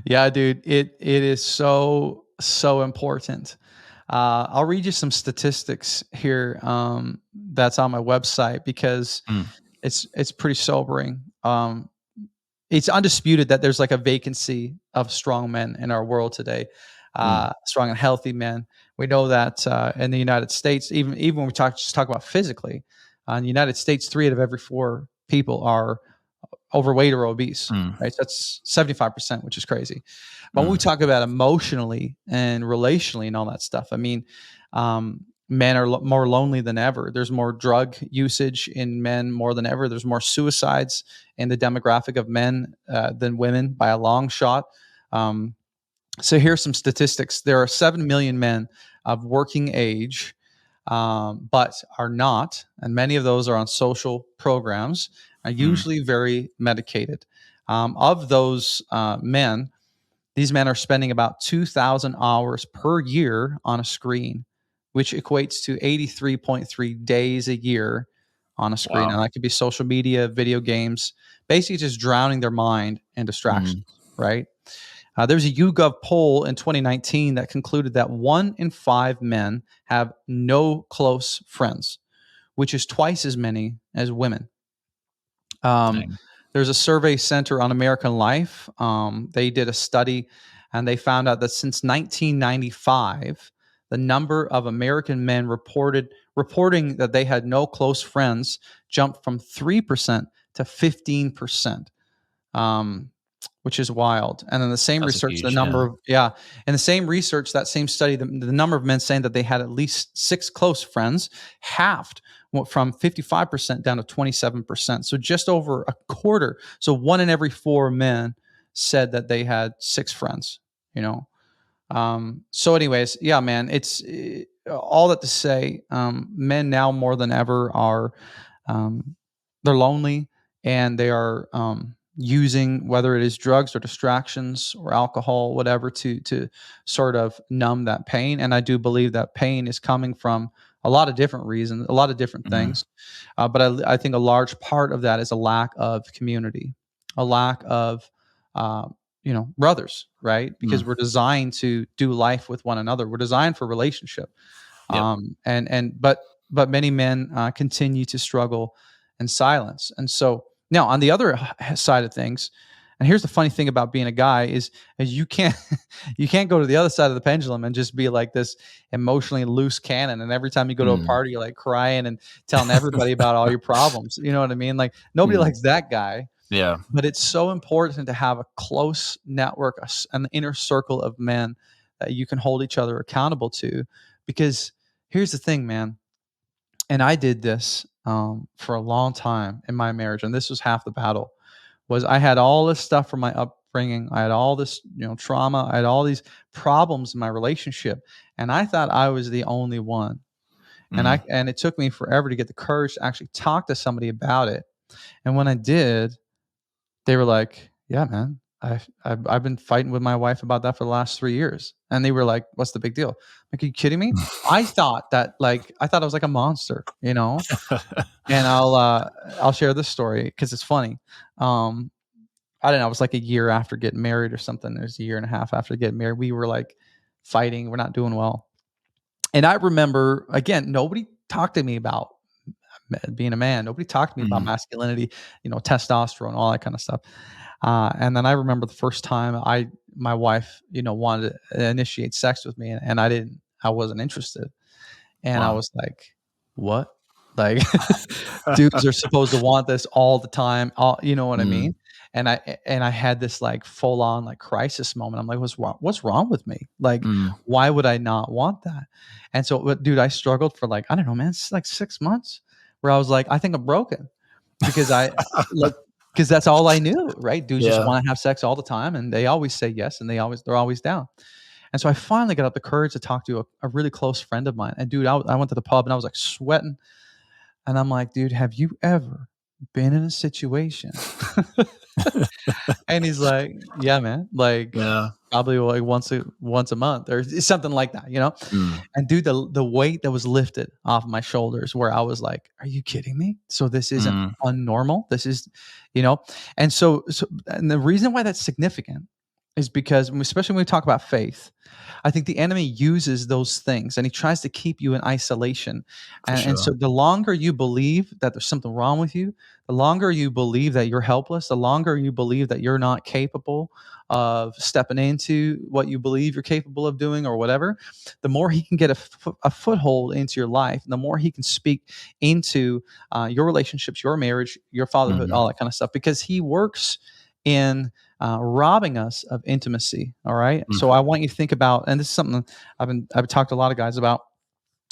Yeah, dude, it is so important. I'll read you some statistics here that's on my website because
Mm,
it's pretty sobering. It's undisputed that there's like a vacancy of strong men in our world today,
mm,
strong and healthy men. We know that in the United States, even when we talk about physically, in the United States, 3 out of every 4 people are overweight or obese,
mm,
right? So that's 75%, which is crazy. But when we
mm.
talk about emotionally and relationally and all that stuff, I mean, men are more lonely than ever. There's more drug usage in men more than ever. There's more suicides in the demographic of men than women by a long shot. Um, so here's some statistics. There are 7 million men of working age, but are not, and many of those are on social programs, are
Mm,
usually very medicated. Of those men, these men are spending about 2,000 hours per year on a screen, which equates to 83.3 days a year on a screen.
wow.
And that could be social media, video games, basically just drowning their mind in distractions,
Mm,
right? There was a YouGov poll in 2019 that concluded that 1 in 5 men have no close friends, which is twice as many as women. Um,
dang.
there's a survey center on American Life. They did a study and they found out that since 1995, the number of American men reporting that they had no close friends jumped from 3% to 15%, um, which is wild. And then the same
That's a
research, the
huge,
number
yeah.
of, yeah, and the same research, that same study, the number of men saying that they had at least 6 close friends halved, went from 55% down to 27%. So just over a quarter. So 1 in every 4 men said that they had 6 friends, you know? So anyways, yeah, man, it's all that to say, men now more than ever are, um, they're lonely and they are, using whether it is drugs or distractions or alcohol, whatever, to sort of numb that pain. And I do believe that pain is coming from a lot of different reasons, a lot of different
Mm,
things. But I think a large part of that is a lack of community, a lack of, uh, brothers, right?
mm,
Because we're designed to do life with one another. We're designed for relationship.
yep.
But many men continue to struggle in silence. And so now on the other side of things, and here's the funny thing about being a guy is you can't you can't go to the other side of the pendulum and just be like this emotionally loose cannon. And every time you go to a
Mm,
party, you're like crying and telling everybody about all your problems. You know what I mean? Like nobody
mm,
likes that guy.
yeah.
But it's so important to have a close network, an inner circle of men that you can hold each other accountable to. Because here's the thing, man, and I did this for a long time in my marriage, and this was half the battle. Was I had all this stuff from my upbringing, I had all this, trauma, I had all these problems in my relationship, and I thought I was the only one.
Mm,
And it took me forever to get the courage to actually talk to somebody about it. And when I did, they were like, "Yeah, man, I've been fighting with my wife about that for the last 3 years." And they were like, "What's the big deal?" Like, "Are you kidding me?" I thought I was like a monster, you know? And I'll share this story because it's funny. Um, I don't know, it was like a year after getting married or something. It was a year and a half after getting married. We were, like, fighting, we're not doing well. And I remember, again, nobody talked to me about being a man. Nobody talked to me about
mm,
masculinity, testosterone, all that kind of stuff. And then I remember the first time my wife, wanted to initiate sex with me, and I wasn't interested, and I
wow.
was like, "What?" Like, dudes are supposed to want this all the time, you know what I
Mm,
mean? And I had this like full on like crisis moment. I'm like, What's wrong with me? Like,
mm,
why would I not want that?" And so, but dude, I struggled for like I don't know, man, it's like 6 months where I was like, I think I'm broken because I like because that's all I knew, right? Dudes just
Yeah.
want to have sex all the time, and they always say yes, and they're always down. And so I finally got up the courage to talk to a really close friend of mine. And dude, I went to the pub and I was like sweating, and I'm like, dude, have you ever been in a situation? And he's like, yeah, man, like
Yeah.
probably like once a month or something like that, you know?
Mm.
And dude, the weight that was lifted off my shoulders where I was like, are you kidding me? So this isn't
Mm.
unnormal. This is, you know, and and the reason why that's significant is because especially when we talk about faith, I think the enemy uses those things and he tries to keep you in isolation.
For
And
sure.
so the longer you believe that there's something wrong with you, the longer you believe that you're helpless, the longer you believe that you're not capable of stepping into what you believe you're capable of doing or whatever, the more he can get a foothold into your life, the more he can speak into your relationships, your marriage, your fatherhood,
Mm.
all that kind of stuff, because he works in robbing us of intimacy. All right.
Mm.
So I want you to think about, and this is something I've talked to a lot of guys about,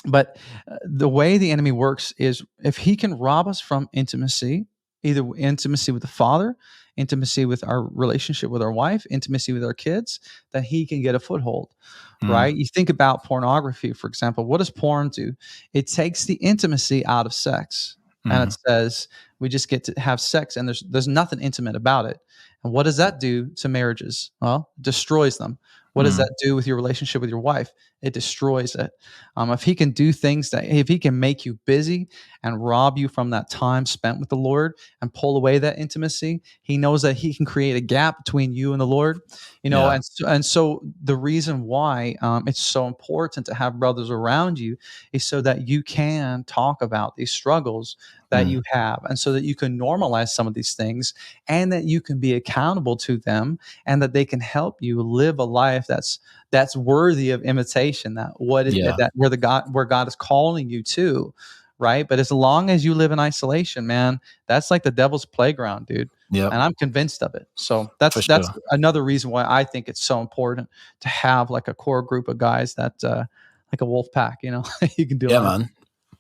but the way the enemy works is if he can rob us from intimacy, either intimacy with the father, intimacy with our relationship with our wife, intimacy with our kids, then he can get a foothold,
Mm.
right? You think about pornography, for example. What does porn do? It takes the intimacy out of sex. And it
Mm.
says we just get to have sex and there's nothing intimate about it. And what does that do to marriages? Well, it destroys them. What does
Mm.
that do with your relationship with your wife? It destroys it. If he can do things if he can make you busy and rob you from that time spent with the Lord and pull away that intimacy, he knows that he can create a gap between you and the Lord, you know.
Yeah.
And so the reason why it's so important to have brothers around you is so that you can talk about these struggles that
Mm.
you have, and so that you can normalize some of these things, and that you can be accountable to them, and that they can help you live a life that's worthy of imitation,
Yeah.
that where God is calling you to, right? But as long as you live in isolation, man, that's like the devil's playground, dude.
Yep.
And I'm convinced of it. So
For
that's
sure.
another reason why I think it's so important to have like a core group of guys that like a wolf pack, you know, you can do
Yeah,
life.
man.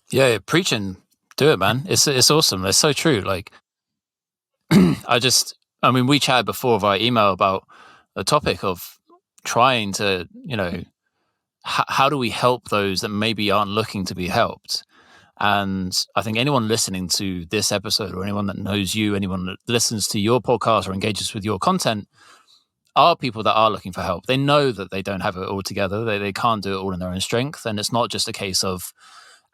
Yeah, preaching, do it, man. It's awesome. It's so true. Like, I mean, we chatted before via email about the topic of trying to, how do we help those that maybe aren't looking to be helped? And I think anyone listening to this episode, or anyone that knows you, anyone that listens to your podcast or engages with your content, are people that are looking for help. They know that they don't have it all together. They can't do it all in their own strength. And it's not just a case of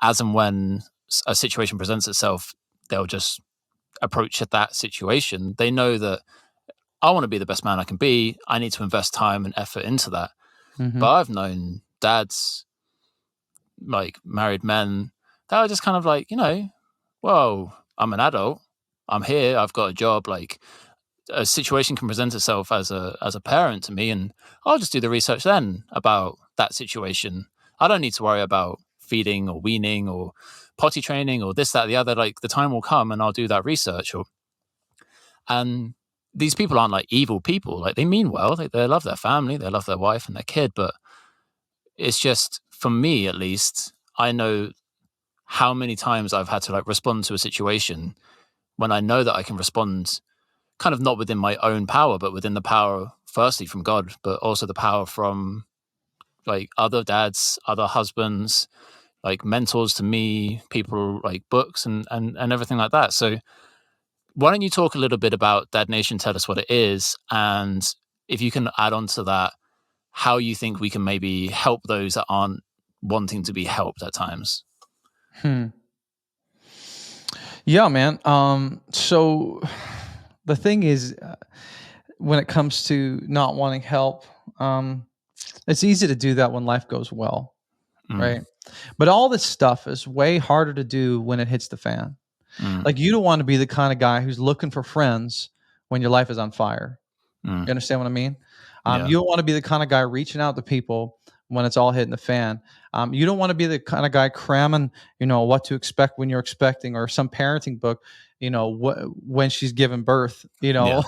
as and when a situation presents itself, they'll just approach that situation. They know that I want to be the best man I can be. I need to invest time and effort into that.
Hmm.
But I've known dads, like married men, that are just kind of like, well, I'm an adult. I'm here. I've got a job. Like, a situation can present itself as a parent to me, and I'll just do the research then about that situation. I don't need to worry about feeding or weaning or potty training or this, that, the other. Like, the time will come and I'll do that research. And these people aren't like evil people. Like, they mean well. They love their family, they love their wife and their kid. But it's just, for me at least, I know how many times I've had to like respond to a situation when I know that I can respond kind of not within my own power, but within the power, firstly, from God, but also the power from like other dads, other husbands, like mentors to me, people, like books and everything like that. So why don't you talk a little bit about Dad Nation? Tell us what it is, and if you can add on to that, how you think we can maybe help those that aren't wanting to be helped at times.
Hmm. Yeah, man. So the thing is, when it comes to not wanting help, um, it's easy to do that when life goes well,
Mm.
right? But all this stuff is way harder to do when it hits the fan.
Mm.
Like, you don't want to be the kind of guy who's looking for friends when your life is on fire.
Mm.
You understand what I mean?
Yeah.
You don't want to be the kind of guy reaching out to people when it's all hitting the fan. You don't want to be the kind of guy cramming, what to expect when you're expecting, or some parenting book, when she's giving birth,
Yeah.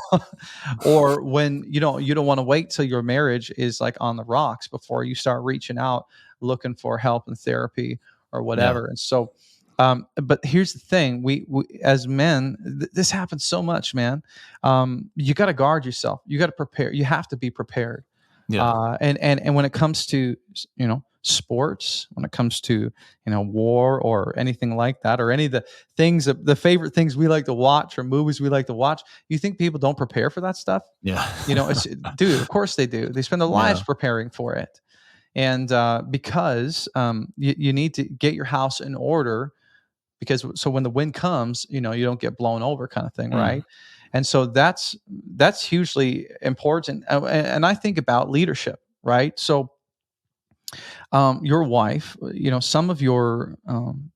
or when you don't want to wait till your marriage is like on the rocks before you start reaching out, looking for help and therapy or
Yeah.
whatever. And so But here's the thing: we as men, this happens so much, man. You got to guard yourself. You got to prepare. You have to be prepared.
Yeah.
And when it comes to sports, when it comes to war or anything like that, or any of the things, the favorite things we like to watch or movies we like to watch, you think people don't prepare for that stuff?
Yeah.
It's dude, of course they do. They spend their lives
Yeah.
preparing for it. And because you need to get your house in order, because so when the wind comes, you don't get blown over, kind of thing,
Mm.
right? And so that's hugely important. And I think about leadership, right? So your wife, some of your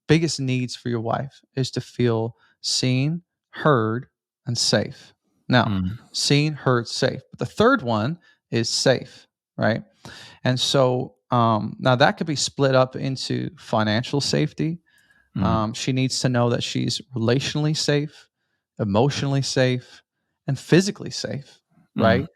biggest needs for your wife is to feel seen, heard, and safe. Now,
Mm.
seen, heard, safe. But the third one is safe, right? And so now that could be split up into financial safety.
Mm.
She needs to know that she's relationally safe, emotionally safe, and physically safe,
Mm.
right?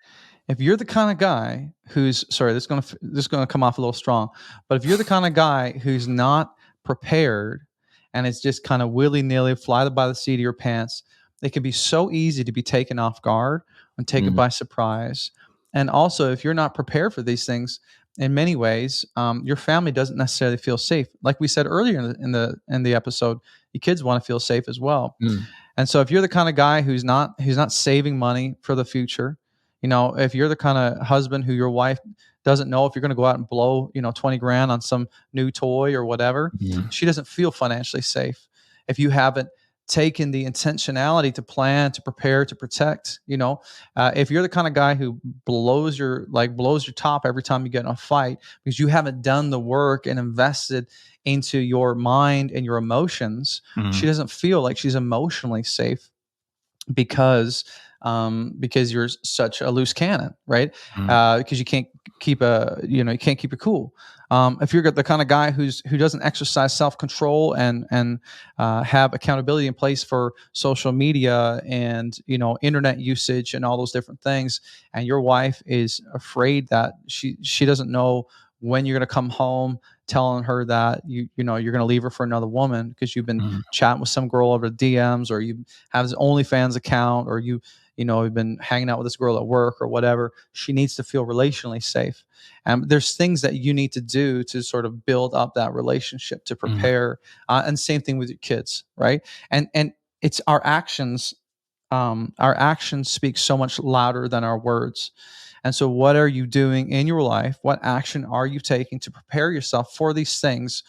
If you're the kind of guy who's sorry, this is gonna come off a little strong, but if you're the kind of guy who's not prepared and it's just kind of willy nilly, fly by the seat of your pants, it can be so easy to be taken off guard and taken
Mm.
by surprise. And also, if you're not prepared for these things, in many ways, your family doesn't necessarily feel safe. Like we said earlier in the episode, your kids want to feel safe as well.
Mm.
And so if you're the kind of guy who's not saving money for the future, if you're the kind of husband who your wife doesn't know if you're going to go out and blow, 20 grand on some new toy or whatever,
Mm.
she doesn't feel financially safe. If you haven't taken the intentionality to plan, to prepare, to protect, if you're the kind of guy who blows your top every time you get in a fight because you haven't done the work and invested into your mind and your emotions, she
Mm.
doesn't feel like she's emotionally safe because because you're such a loose cannon, right?
Mm.
Because you can't keep it cool. If you're the kind of guy who doesn't exercise self control and have accountability in place for social media and internet usage and all those different things, and your wife is afraid that she doesn't know when you're going to come home, telling her that you're going to leave her for another woman because you've been
Mm.
chatting with some girl over the DMs, or you have this OnlyFans account, or you've been hanging out with this girl at work or whatever. She needs to feel relationally safe. And there's things that you need to do to sort of build up that relationship to
Mm.
prepare. And same thing with your kids, right? And it's our actions. Our actions speak so much louder than our words. And so, what are you doing in your life? What action are you taking to prepare yourself for these things?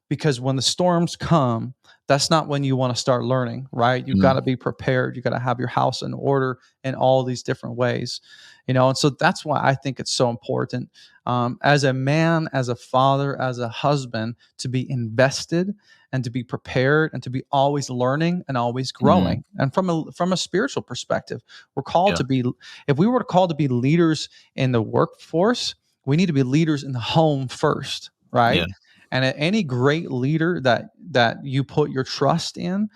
Because when the storms come, that's not when you want to start learning, right? You've got
Mm.
to be prepared. You got to have your house in order in all these different ways, and so that's why I think it's so important, as a man, as a father, as a husband, to be invested and to be prepared and to be always learning and always
Mm.
growing. And from a spiritual perspective, we're called
Yeah.
to be. If we were called to be leaders in the workforce, we need to be leaders in the home first,
Yeah.
right? And any great leader that you put your trust in,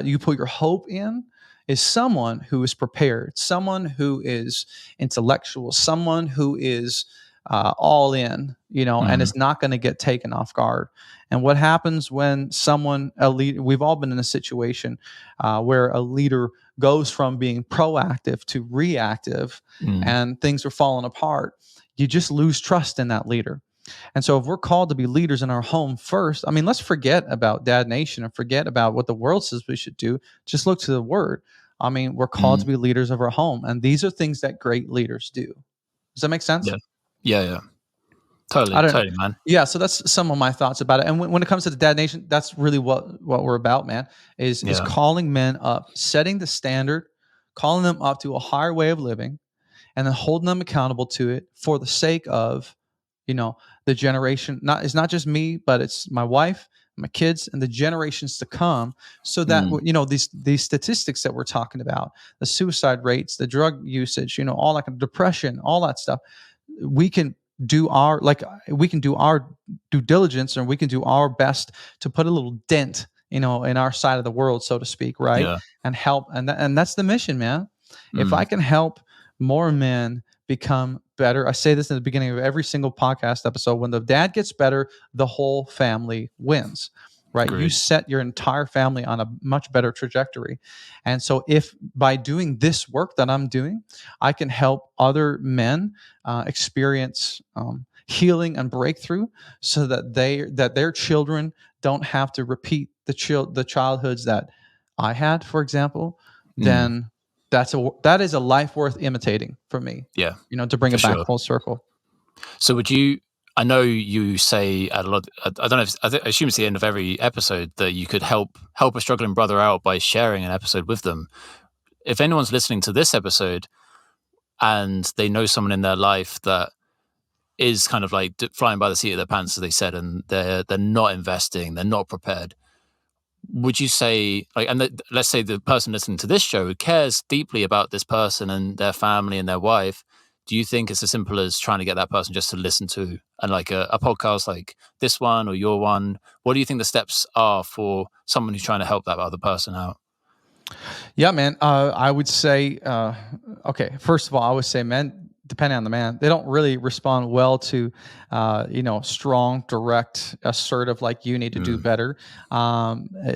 you put your hope in, is someone who is prepared, someone who is intellectual, someone who is all in, and
Mm.
is not going to get taken off guard. And what happens when a leader? We've all been in a situation where a leader goes from being proactive to reactive,
Mm.
and things are falling apart. You just lose trust in that leader. And so, if we're called to be leaders in our home first, I mean, let's forget about Dad Nation and forget about what the world says we should do. Just look to the Word. I mean, we're called
Mm.
to be leaders of our home, and these are things that great leaders do. Does that make sense?
Yeah. Yeah. Yeah. Totally.
I don't know.
Totally, man.
Yeah, so that's some of my thoughts about it. And when it comes to the Dad Nation, that's really what we're about, man. Is
Yeah.
calling men up, setting the standard, calling them up to a higher way of living, and then holding them accountable to it for the sake of the generation. It's not just me, but it's my wife, my kids, and the generations to come, so that
Mm.
these statistics that we're talking about, the suicide rates, the drug usage, all that kind of depression, all that stuff, we can do our due diligence, and we can do our best to put a little dent in our side of the world, so to speak, right?
Yeah.
And help, and that's the mission, man. If I
Mm.
can help more men become better, I say this in the beginning of every single podcast episode: when the dad gets better, the whole family wins. right? You
Agreed.
set your entire family on a much better trajectory. And so, if by doing this work that I'm doing, I can help other men experience healing and breakthrough, so that their children don't have to repeat the childhoods that I had, for example,
Mm.
then that is a life worth imitating for me.
Yeah,
To bring
for
it back
sure.
full circle.
So would you? I know you say at a lot. I don't know. I assume it's the end of every episode that you could help a struggling brother out by sharing an episode with them. If anyone's listening to this episode and they know someone in their life that is kind of like flying by the seat of their pants, as they said, and they're not investing, they're not prepared, would you say, like, and let's say the person listening to this show cares deeply about this person and their family and their wife, do you think it's as simple as trying to get that person just to listen to and like a podcast like this one or your one? What do you think the steps are for someone who's trying to help that other person out?
Yeah, man. I would say, okay. First of all, I would say, men, depending on the man, they don't really respond well to, strong, direct, assertive, like you need to do
Mm,
better.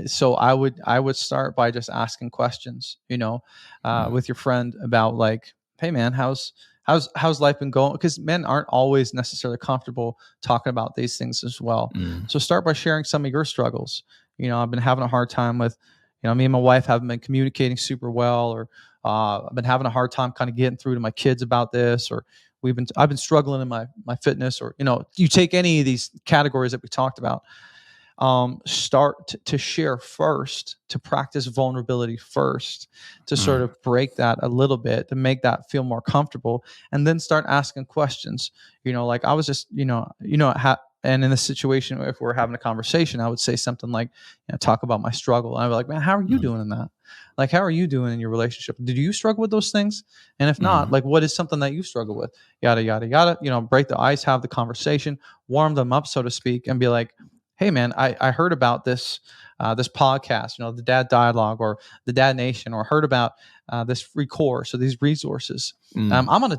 So I would start by just asking questions,
mm,
with your friend about, like, hey, man, how's life been going? Because men aren't always necessarily comfortable talking about these things as well.
mm,
So start by sharing some of your struggles. I've been having a hard time with, me and my wife haven't been communicating super well, or I've been having a hard time kind of getting through to my kids about this, or I've been struggling in my fitness, or you take any of these categories that we talked about. Start to share first, to practice vulnerability first, to sort
mm,
of break that a little bit, to make that feel more comfortable, and then start asking questions. Like, I was just, and in this situation, if we're having a conversation, I would say something like, talk about my struggle. And I'd be like, man, how are you
mm,
doing in that? Like, how are you doing in your relationship? Did you struggle with those things? And if not,
mm,
like, what is something that you struggle with? Yada, yada, yada. Break the ice, have the conversation, warm them up, so to speak, and be like, hey, man, I heard about this podcast, the Dad Dialogue, or the Dad Nation, or heard about this free course, or these resources.
mm,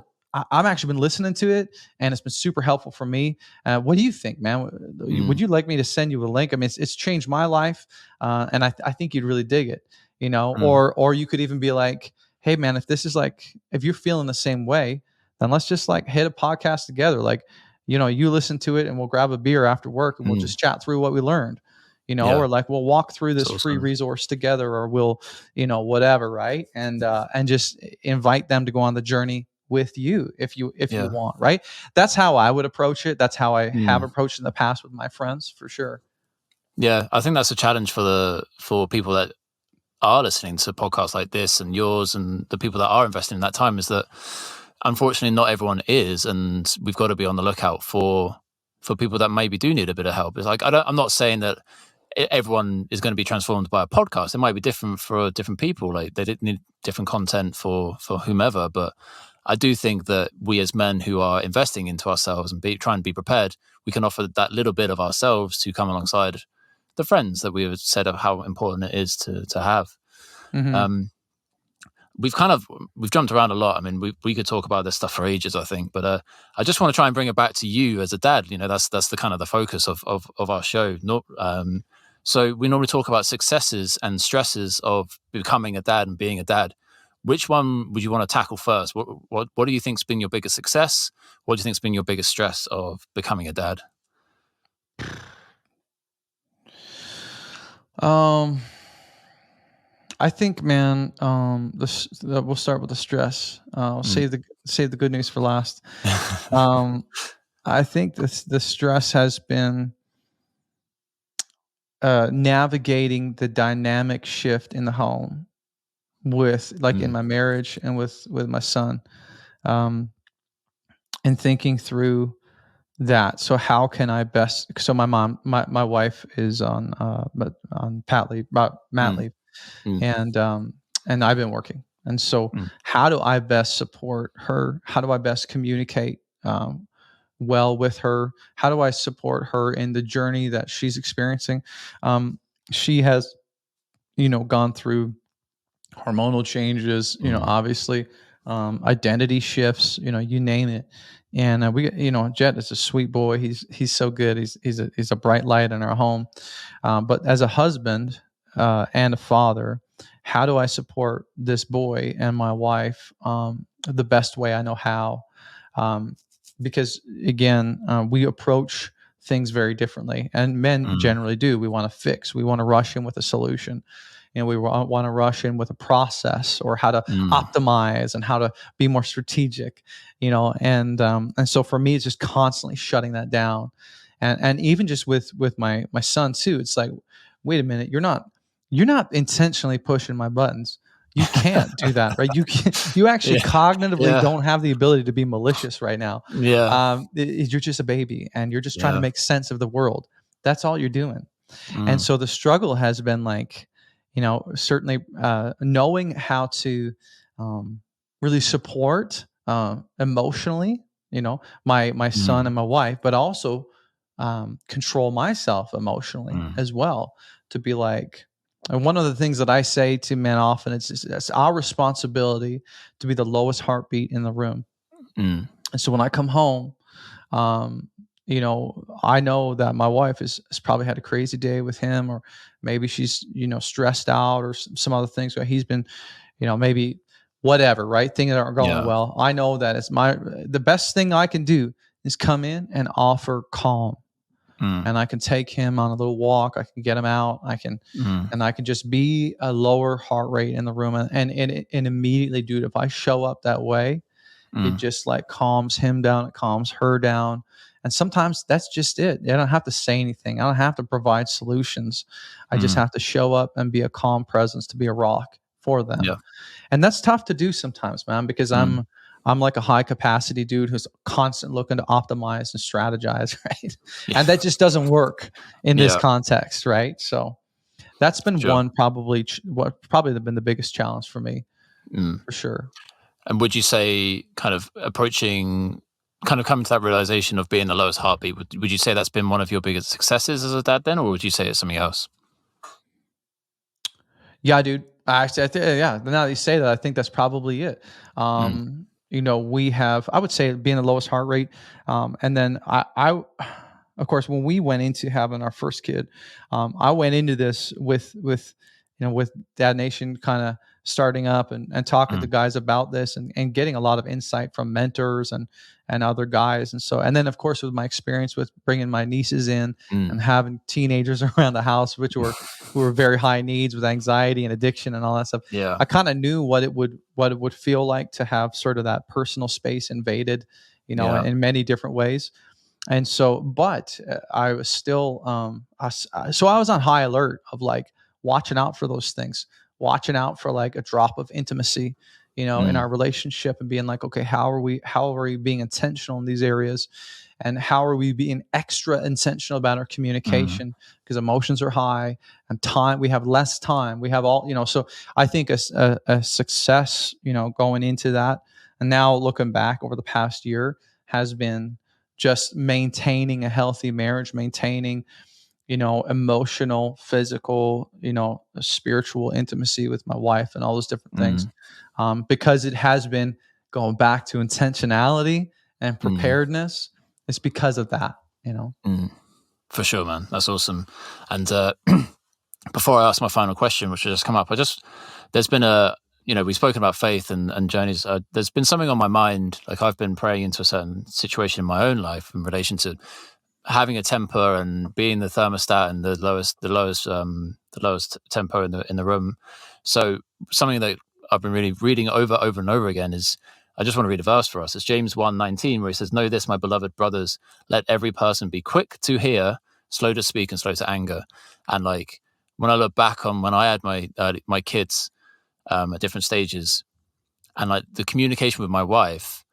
I've actually been listening to it, and it's been super helpful for me. What do you think, man? Would
mm,
you like me to send you a link? I mean, it's changed my life, and I think you'd really dig it.
mm.
Or you could even be like, hey, man, if you're feeling the same way, then let's just like hit a podcast together. Like, you listen to it, and we'll grab a beer after work, and we'll
Mm.
just chat through what we learned.
Yeah,
Or like, we'll walk through
it's
this free
awesome.
resource together, or we'll, whatever, right? And just invite them to go on the journey with you, if you
Yeah.
want, right? That's how I would approach it. That's how I have
Mm.
approached it in the past with my friends, for sure.
Yeah, I think that's a challenge for people that are listening to podcasts like this and yours and the people that are investing in that time, is that unfortunately not everyone is, and we've got to be on the lookout for people that maybe do need a bit of help. It's like, I'm not saying that everyone is going to be transformed by a podcast. It might be different for different people. Like, they did need different content for whomever, but I do think that we as men who are investing into ourselves and try and be prepared, we can offer that little bit of ourselves to come alongside the friends that we have said of how important it is to have.
Hmm.
Um, we've jumped around a lot. I mean, we could talk about this stuff for ages, I think, but I just want to try and bring it back to you as a dad. That's the kind of the focus of our show. So we normally talk about successes and stresses of becoming a dad and being a dad. Which one would you want to tackle first? What do you think's been your biggest success? What do you think's been your biggest stress of becoming a dad?
Um, I think, man, we'll start with the stress. I'll
Mm.
save the good news for last. Um, I think the stress has been navigating the dynamic shift in the home, with, like, in
Mm,
my marriage, and with my son, um, and thinking through that. So how can I best? So my wife is on mat
mm,
leave,
mm,
and I've been working. And so,
mm,
how do I best support her? How do I best communicate well with her? How do I support her in the journey that she's experiencing? She has, gone through hormonal changes,
mm,
obviously, identity shifts, you name it. And Jet is a sweet boy. He's so good. He's a bright light in our home. But as a husband and a father, how do I support this boy and my wife the best way I know how? Um, because again, we approach things very differently, and men
Mm,
generally do. We want to fix. We want to rush in with a solution. We want to rush in with a process or how to
mm,
optimize and how to be more strategic, and so for me, it's just constantly shutting that down, and even just with my son too. It's like, wait a minute, you're not intentionally pushing my buttons. You can't do that, right? You actually
yeah,
cognitively
yeah,
don't have the ability to be malicious right now.
yeah,
You're just a baby, and you're just trying to
yeah,
make sense of the world. That's all you're doing. And
mm,
so the struggle has been like, certainly knowing how to um, really support emotionally, my son
mm,
and my wife, but also control myself emotionally
mm,
as well. To be like, and one of the things that I say to men often is it's our responsibility to be the lowest heartbeat in the room.
mm,
And so when I come home, um, I know that my wife has probably had a crazy day with him, or maybe she's, stressed out, or some other things where he's been, maybe whatever, right? Things that aren't going
yeah,
well. I know that the best thing I can do is come in and offer calm.
mm,
And I can take him on a little walk. I can get him out.
mm,
And I can just be a lower heart rate in the room, and immediately, dude, if I show up that way, it
mm,
just like calms him down, it calms her down. And sometimes that's just it. I don't have to say anything. I don't have to provide solutions. I just
mm,
have to show up and be a calm presence, to be a rock for them.
yeah,
And that's tough to do sometimes, man, because
mm,
I'm like a high capacity dude who's constant looking to optimize and strategize, right?
yeah,
And that just doesn't work in this
yeah,
context, right? So that's been
sure.
one probably what probably been the biggest challenge for me,
Mm.
for sure.
And would you say kind of coming to that realization of being the lowest heartbeat, would you say that's been one of your biggest successes as a dad then, or would you say it's something else?
Yeah, dude. Actually, yeah. Now that you say that, I think that's probably it.
Mm,
We have, I would say, being the lowest heart rate, and then of course, when we went into having our first kid, I went into this with Dad Nation kind of starting up and talking to
mm,
guys about this and getting a lot of insight from mentors and other guys, and then of course with my experience with bringing my nieces in
mm.
and having teenagers around the house, who were very high needs with anxiety and addiction and all that stuff.
Yeah.
I kind of knew what it would feel like to have sort of that personal space invaded,
Yeah.
in many different ways. And so, but I was still, so I was on high alert of like watching out for those things, watching out for like a drop of intimacy, in
Mm,
our relationship, and being like, okay, how are we being intentional in these areas, and how are we being extra intentional about our
mm,
communication, because emotions are high and we have less time, we have all, so I think a success, going into that, and now looking back over the past year, has been just maintaining a healthy marriage, maintaining, emotional, physical, spiritual intimacy with my wife and all those different things.
mm,
Because it has been going back to intentionality and
mm,
preparedness. It's because of that.
mm. For sure, man. That's awesome. And before I ask my final question, which has just come up, there's been we've spoken about faith and journeys. There's been something on my mind. Like I've been praying into a certain situation in my own life in relation to having a temper and being the thermostat and the lowest tempo in the room. So something that I've been really reading over and over again is, I just want to read a verse for us. It's James 1:19, where he says, "Know this, my beloved brothers, let every person be quick to hear, slow to speak, and slow to anger." And like when I look back on when I had my kids at different stages, and like the communication with my wife,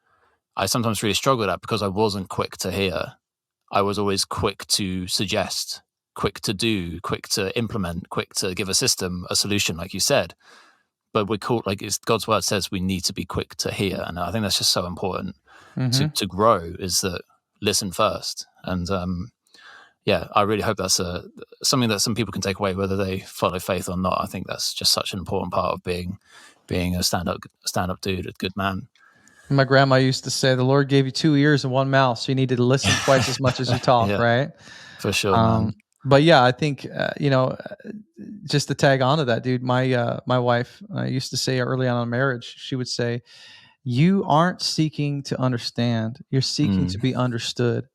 I sometimes really struggle with that because I wasn't quick to hear. I was always quick to suggest, quick to do, quick to implement, quick to give a system, a solution, like you said. But we're called, like God's word says, we need to be quick to hear, and I think that's just so important
Hmm.
to grow. Is that listen first, and yeah, I really hope that's something that some people can take away, whether they follow faith or not. I think that's just such an important part of being a stand up dude, a good man.
My grandma used to say, "The Lord gave you 2 ears and one mouth, so you need to listen twice as much as you talk."
Yeah,
Right?
for sure, man.
Um, but yeah, I think just to tag on to that, dude. My wife used to say early on in marriage, she would say, "You aren't seeking to understand; you're seeking to
Mm,
be understood."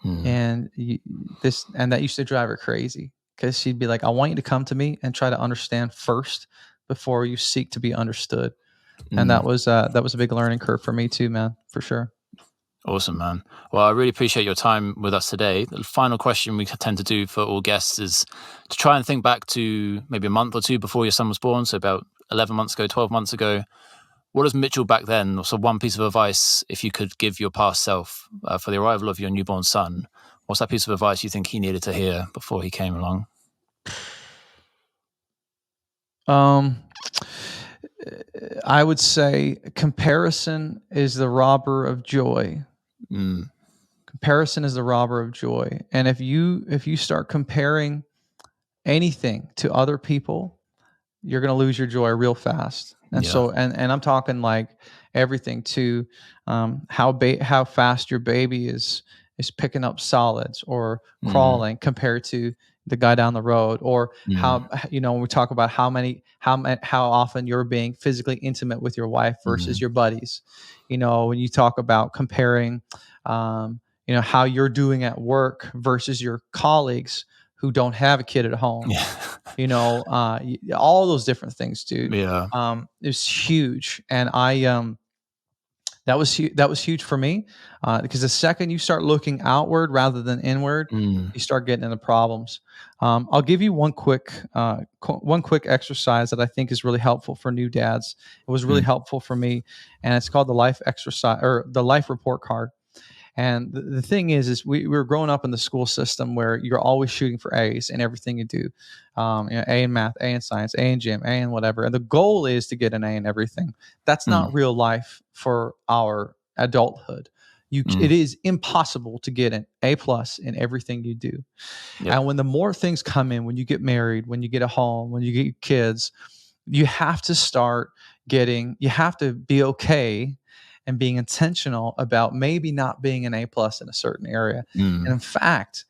mm,
And that used to drive her crazy because she'd be like, "I want you to come to me and try to understand first before you seek to be understood." And
mm.
that was a big learning curve for me too, man, for sure.
Awesome, man. Well, I really appreciate your time with us today. The final question we tend to do for all guests is to try and think back to maybe a month or two before your son was born, so about 11 months ago, 12 months ago. What does Mitchell back then, so one piece of advice, if you could give your past self for the arrival of your newborn son, what's that piece of advice you think he needed to hear before he came along?
Um, I would say comparison is the robber of joy.
Mm,
Comparison is the robber of joy. And if you start comparing anything to other people, you're going to lose your joy real fast. And
yeah.
so, and I'm talking like everything to how fast your baby is picking up solids or
Mm,
crawling compared to the guy down the road, or
mm,
how when we talk about how often you're being physically intimate with your wife versus
mm.
your buddies. When you talk about comparing, how you're doing at work versus your colleagues who don't have a kid at home,
Yeah.
all those different things, dude.
Yeah.
It's huge, and that was huge for me, because the second you start looking outward rather than inward,
Mm,
you start getting into problems. I'll give you one quick exercise that I think is really helpful for new dads. It was really
mm,
helpful for me, and it's called the life exercise or the life report card. And the thing is we were growing up in the school system where you're always shooting for A's in everything you do. A in math, A in science, A in gym, A in whatever. And the goal is to get an A in everything. That's
mm,
not real life for our adulthood.
mm.
It is impossible to get an A plus in everything you do.
Yep.
And when the more things come in, when you get married, when you get a home, when you get kids, you have to you have to be okay and being intentional about maybe not being an A plus in a certain area. And
Mm,
in fact,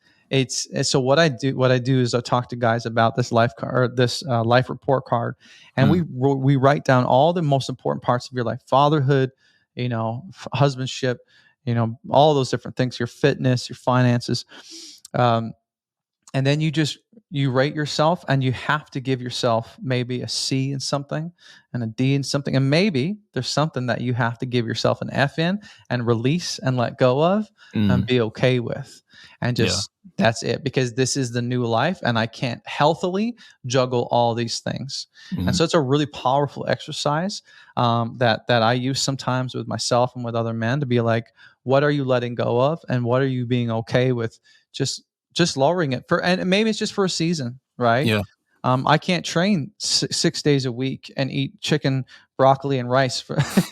so what I do is I talk to guys about this life card or this life report card, and
mm,
we write down all the most important parts of your life: fatherhood, husbandship, all those different things, your fitness, your finances. Um, and then you rate yourself, and you have to give yourself maybe a C in something and a D in something, and maybe there's something that you have to give yourself an F in and release and let go of and
mm.
be okay with, and
Yeah.
just that's it, because this is the new life and I can't healthily juggle all these things. And
Mm,
so it's a really powerful exercise, that I use sometimes with myself and with other men, to be like, what are you letting go of and what are you being okay with, just just lowering it for, and maybe it's just for a season, right?
yeah.
I can't train 6 days a week and eat chicken, broccoli, and rice.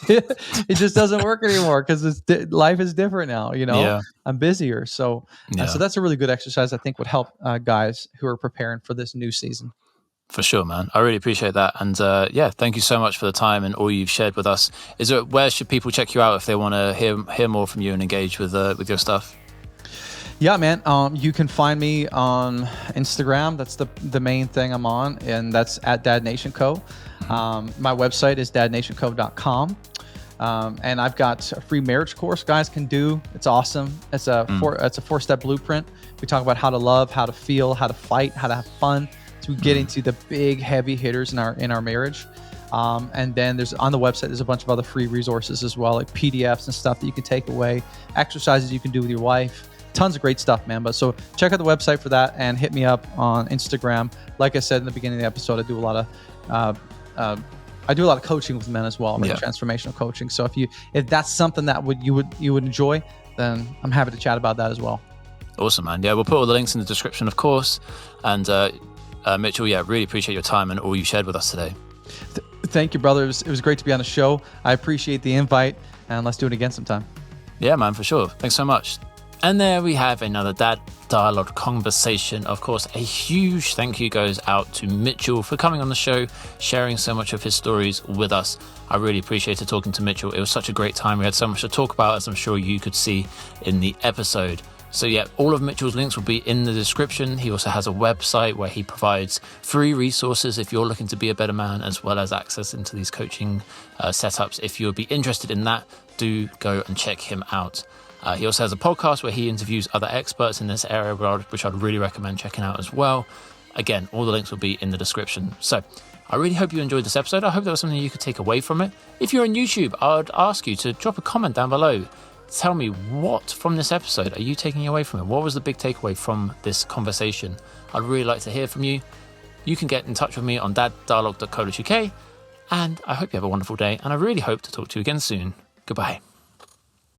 It just doesn't work anymore because life is different now.
Yeah.
I'm busier, so
Yeah.
that's a really good exercise I think would help guys who are preparing for this new season.
For sure, man. I really appreciate that. And yeah, thank you so much for the time and all you've shared with us. Where should people check you out if they want to hear more from you and engage with your stuff?
Yeah, man. You can find me on Instagram. That's the main thing I'm on, and that's at Dadnation Co. My website is dadnationco.com. And I've got a free marriage course guys can do. It's awesome. It's a
Mm,
4-step blueprint. We talk about how to love, how to feel, how to fight, how to have fun. So we get
mm.
into the big heavy hitters in our marriage. And then there's on the website, there's a bunch of other free resources as well, like PDFs and stuff that you can take away, exercises you can do with your wife. Tons of great stuff, man. But so check out the website for that and hit me up on Instagram. Like I said in the beginning of the episode, I do a lot of coaching with men as well, right?
Yeah.
Transformational coaching. So if that's something that you would enjoy, then I'm happy to chat about that as well.
Awesome, man. Yeah, we'll put all the links in the description, of course. And Mitchell, yeah, really appreciate your time and all you shared with us today.
Thank you, brother. It was great to be on the show. I appreciate the invite, and let's do it again sometime.
Yeah, man, for sure. Thanks so much. And there we have another Dad Dialogue conversation. Of course, a huge thank you goes out to Mitchell for coming on the show, sharing so much of his stories with us. I really appreciated talking to Mitchell. It was such a great time. We had so much to talk about, as I'm sure you could see in the episode. So yeah, all of Mitchell's links will be in the description. He also has a website where he provides free resources if you're looking to be a better man, as well as access into these coaching setups. If you would be interested in that, do go and check him out. He also has a podcast where he interviews other experts in this area, which I'd really recommend checking out as well. Again, all the links will be in the description. So I really hope you enjoyed this episode. I hope there was something you could take away from it. If you're on YouTube, I would ask you to drop a comment down below. Tell me, what from this episode are you taking away from it? What was the big takeaway from this conversation? I'd really like to hear from you. You can get in touch with me on daddialogue.co.uk. And I hope you have a wonderful day. And I really hope to talk to you again soon. Goodbye.